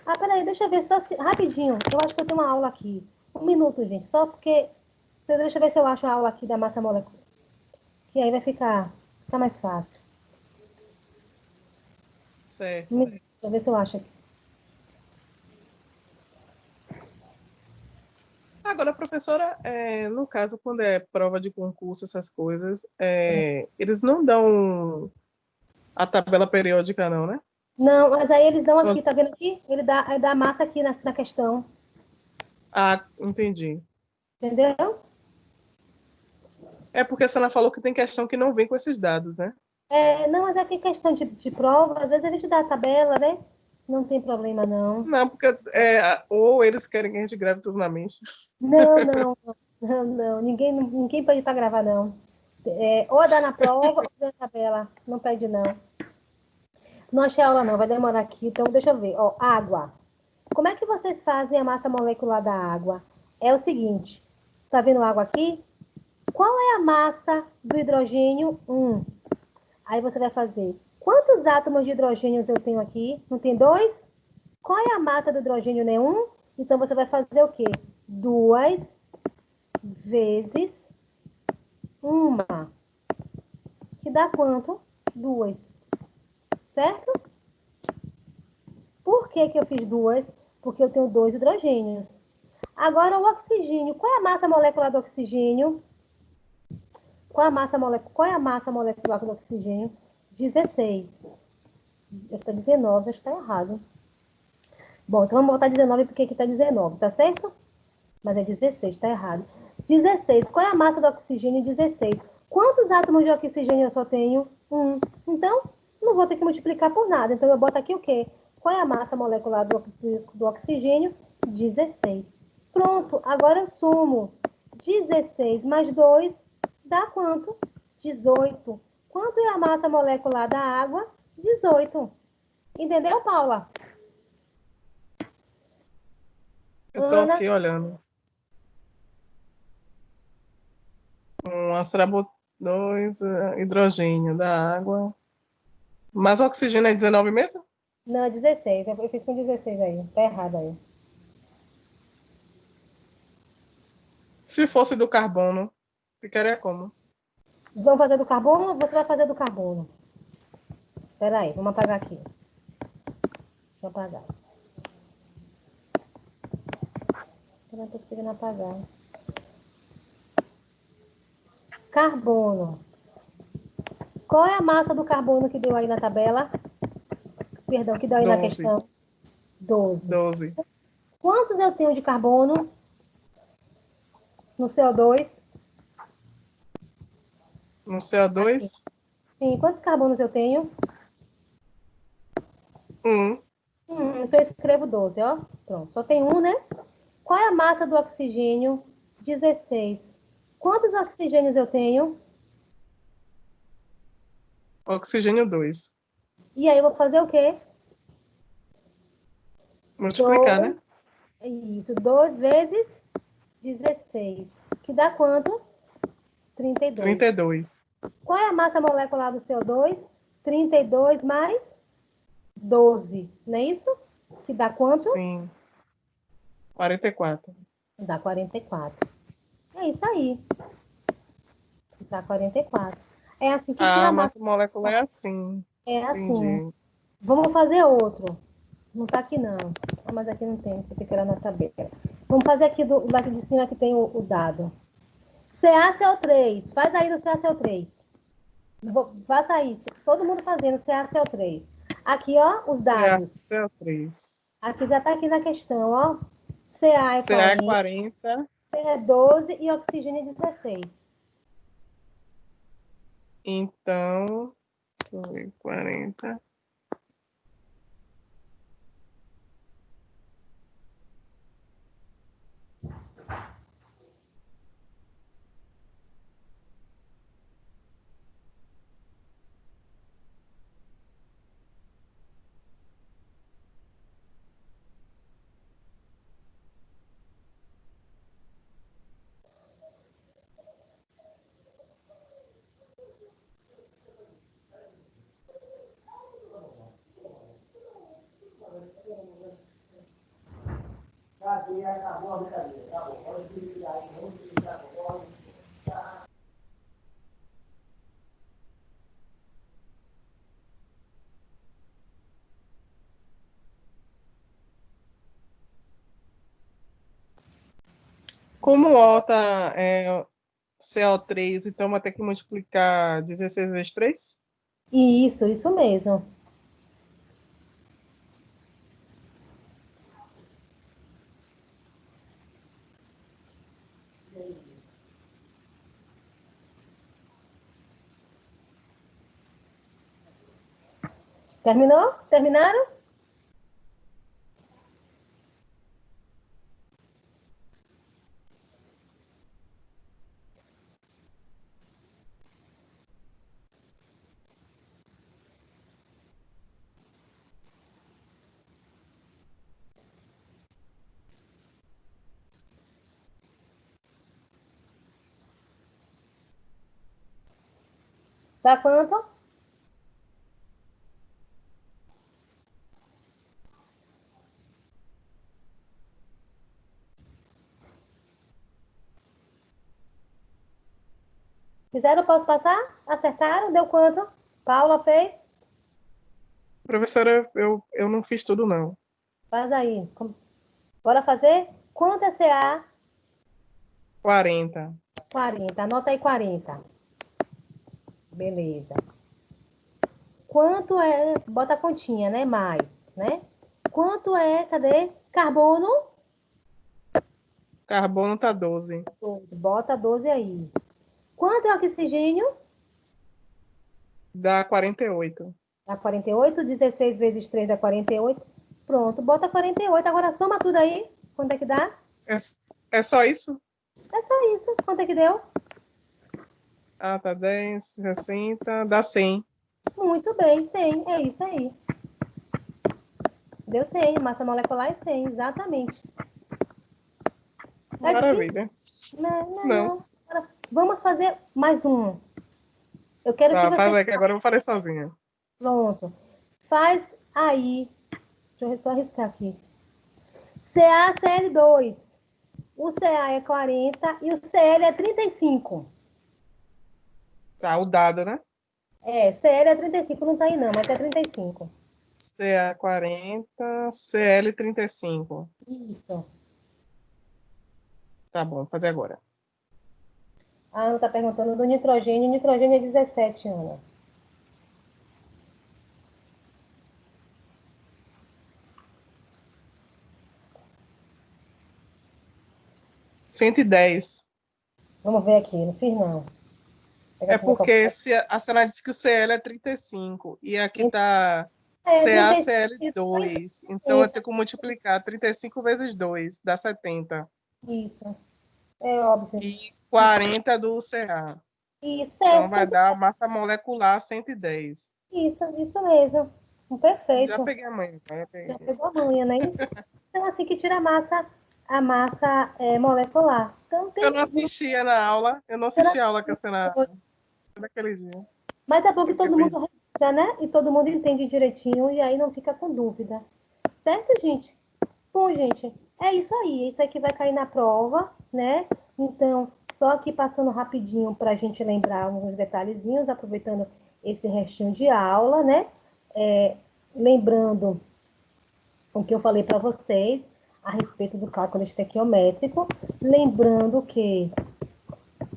Ah, peraí, deixa eu ver só rapidinho. Eu acho que eu tenho uma aula aqui. Um minuto, gente, só porque... Deixa eu ver se eu acho a aula aqui da massa molecular. Que aí vai ficar mais fácil. Certo. Deixa eu ver se eu acho aqui. Agora, professora, no caso, quando é prova de concurso, essas coisas, eles não dão a tabela periódica, não, né? Não, mas aí eles dão aqui, tá vendo aqui? Ele dá a massa aqui na questão. Ah, entendi. Entendeu? É porque a Sana falou que tem questão que não vem com esses dados, né? Não, mas é que questão de prova, às vezes a gente dá a tabela, né? Não tem problema, não. Não, porque ou eles querem que a gente grave tudo na mente. Não, não, não, não. Ninguém pede para gravar, não. Ou dá na prova, ou dá na tabela. Não pede, não. Não achei aula, não. Vai demorar aqui. Então, deixa eu ver. Ó, água. Como é que vocês fazem a massa molecular da água? É o seguinte. Tá vendo água aqui? Qual é a massa do hidrogênio? 1. Aí você vai fazer. Quantos átomos de hidrogênio eu tenho aqui? Não tem 2? Qual é a massa do hidrogênio nenhum? Então, você vai fazer o quê? 2 vezes 1. Que dá quanto? 2. Certo? Por que que eu fiz 2? Porque eu tenho 2 hidrogênios. Agora, o oxigênio. Qual é a massa molecular do oxigênio? Qual é a massa molecular do oxigênio? 16. Está 19, acho que está errado. Bom, então vamos botar 19 porque aqui está 19, tá certo? Mas é 16, está errado. 16. Qual é a massa do oxigênio? 16. Quantos átomos de oxigênio eu só tenho? 1. Então, não vou ter que multiplicar por nada. Então, eu boto aqui o quê? Qual é a massa molecular do oxigênio? 16. Pronto, agora eu sumo. 16 mais 2 dá quanto? 18. Quanto é a massa molecular da água? 18. Entendeu, Paula? Eu tô Ana, aqui olhando. Dois hidrogênio da água. Mas o oxigênio é 19 mesmo? não, é 16. Eu fiz com 16 aí. Tá errado aí. Se fosse do carbono, ficaria como? Vamos fazer do carbono ou você vai fazer do carbono? Espera aí, vamos apagar aqui. Deixa eu apagar. Eu não tô conseguindo apagar. Carbono. Qual é a massa do carbono que deu aí na tabela? Perdão, que deu aí na 12. questão? 12. 12. Quantos eu tenho de carbono no CO2? No Aqui. CO2, Sim, quantos carbonos eu tenho? 1. Então eu escrevo 12, ó. Pronto, só tem um, né? Qual é a massa do oxigênio? 16. Quantos oxigênios eu tenho? Oxigênio 2. E aí eu vou fazer o quê? Multiplicar, 2, né? isso, 2 vezes 16. Que dá quanto? 32. 32. Qual é a massa molecular do CO2? 32 mais 12. Não é isso? Que dá quanto? Sim. 44. Dá 44. É isso aí. Dá 44. É assim que tira A a massa. massa molecular é assim. É assim. Entendi. Vamos fazer outro. Não tá aqui não. Ah, mas aqui não tem. Vou ter que olhar na tabela. Vamos fazer aqui do lado de cima que tem o dado. CaCO3. Faz aí do CaCO3. Faça aí. Todo mundo fazendo CaCO3. Aqui, ó, os dados. CaCO3. Aqui já tá aqui na questão, ó. Ca é Ca é 40, 40. C é 12 e oxigênio é 16. Então, deixa eu ver, 40. Como o O tá CO3, então vai ter que multiplicar 16 vezes 3? Isso mesmo. Terminou? Terminaram? Dá quanto? Fizeram? Posso passar? Acertaram? Deu quanto? Paula fez? Professora, eu não fiz tudo, não. Faz aí. Bora fazer? Quanto é CA? 40. 40. Anota aí 40. Beleza. Quanto é... Bota a continha, né? Mais, né? Quanto é... Cadê? Carbono? Carbono tá 12. 12. Bota 12 aí. Quanto é oxigênio? Dá 48. Dá 48. 16 vezes 3 dá 48. Pronto, bota 48. Agora soma tudo aí. Quanto é que dá? É, é só isso? É só isso. Quanto é que deu? Ah, tá 10, 60, dá 100. Muito bem, 100. É isso aí. Deu 100. Massa molecular é 100, exatamente. É difícil? Maravilha. Não, Não. não. Agora, vamos fazer mais um. Eu quero que Tá, faz você... aí que agora eu vou fazer sozinha. Pronto. Faz aí. Deixa eu só arriscar aqui. CaCl2. O Ca é 40 e o Cl é 35. Tá, o dado, né? É, Cl é 35, não tá aí não, mas é 35. Ca40, Cl35. Isso. Tá bom, vou fazer agora. A Ana tá perguntando do nitrogênio. O nitrogênio é 17, Ana. Cento e dez. Vamos ver aqui, não fiz não. Pega É aqui meu porque computador. se a senhora disse que o Cl é 35 e aqui tá É, 35. CaCl2. Então eu tenho que multiplicar 35 vezes 2, dá 70. Isso. É óbvio. E 40 do Ca. Isso, Então vai dar massa molecular 110. isso mesmo. Já Perfeito. peguei a manha, tá? Já Já peguei. pegou a manha, né? Então, assim que tira a massa molecular. Então, Eu tem... não assistia na aula, eu não assisti a aula que a senhora naquele dia. Mas é bom que Eu tinha todo mundo perdido. respeita, né? E todo mundo entende direitinho e aí não fica com dúvida. Certo, gente? Bom, gente, é isso aí. Isso aqui vai cair na prova, né? Então, só aqui passando rapidinho para a gente lembrar alguns detalhezinhos, aproveitando esse restinho de aula, né? Lembrando o que eu falei para vocês a respeito do cálculo estequiométrico. Lembrando que...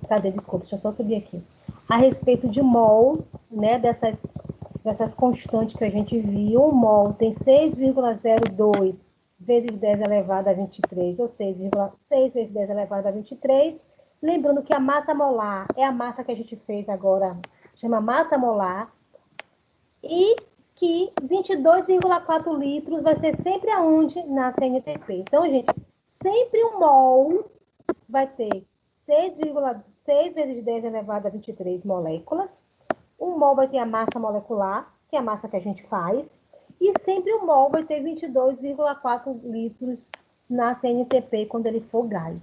Cadê? Desculpa, deixa eu só subir aqui. A respeito de mol, né? Dessas constantes que a gente viu, o mol tem 6,02 vezes 10 elevado a 23, ou 6,6 vezes 10 elevado a 23. Lembrando que a massa molar é a massa que a gente fez agora, chama massa molar, e que 22,4 litros vai ser sempre aonde? Na CNTP. Então, gente, sempre o mol vai ter 6,6 vezes 10 elevado a 23 moléculas. O mol vai ter a massa molecular, que é a massa que a gente faz, e sempre o mol vai ter 22,4 litros na CNTP quando ele for gás.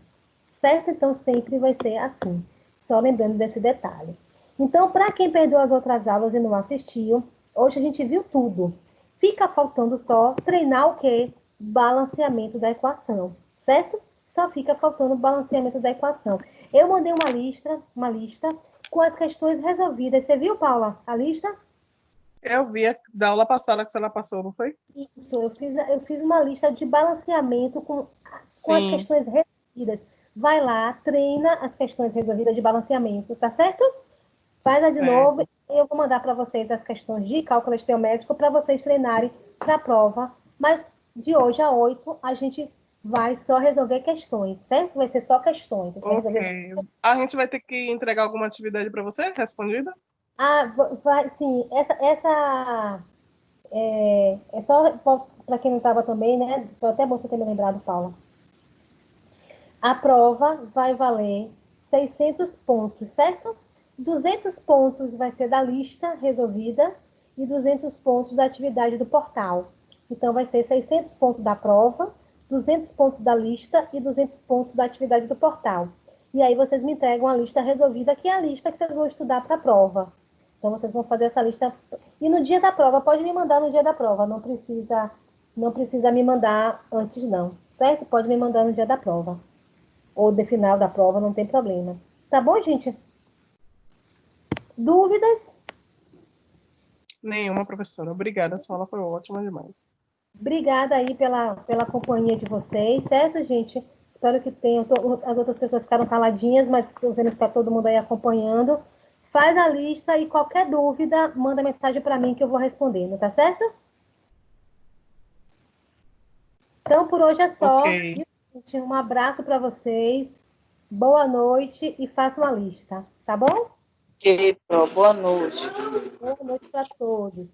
Certo? Então, sempre vai ser assim. Só lembrando desse detalhe. Então, para quem perdeu as outras aulas e não assistiu, hoje a gente viu tudo. Fica faltando só treinar o quê? Balanceamento da equação, certo? Só fica faltando o balanceamento da equação. Eu mandei uma lista com as questões resolvidas. Você viu, Paula, a lista? Eu vi da aula passada que a senhora passou, não foi? Isso, eu fiz uma lista de balanceamento com as Sim. questões resolvidas. Vai lá, treina as questões resolvidas de balanceamento, tá certo? Faz de novo Certo. e eu vou mandar para vocês as questões de cálculo esteométrico para vocês treinarem para a prova. Mas de hoje a 8 a gente vai só resolver questões, certo? Vai ser só questões. Você vai Ok. resolver... A gente vai ter que entregar alguma atividade para você respondida? Ah, vai, sim, É só para quem não estava também, né? Foi até bom você ter me lembrado, Paula. A prova vai valer 600 pontos, certo? 200 pontos vai ser da lista resolvida e 200 pontos da atividade do portal. Então, vai ser 600 pontos da prova, 200 pontos da lista e 200 pontos da atividade do portal. E aí, vocês me entregam a lista resolvida, que é a lista que vocês vão estudar para a prova. Então, vocês vão fazer essa lista. E no dia da prova, pode me mandar no dia da prova, não precisa me mandar antes, não, certo? Pode me mandar no dia da prova ou de final da prova, não tem problema. Tá bom, gente? Dúvidas? Nenhuma, professora. Obrigada, a sua aula foi ótima demais. Obrigada aí pela companhia de vocês, certo, gente? Espero que tenham. As outras pessoas ficaram caladinhas, mas estou vendo que está todo mundo aí acompanhando. Faz a lista e qualquer dúvida, manda mensagem para mim que eu vou respondendo, tá certo? Então, por hoje é só. Ok. Gente, um abraço para vocês. Boa noite e façam a lista, tá bom? Ok, Pro, boa noite. Boa noite para todos.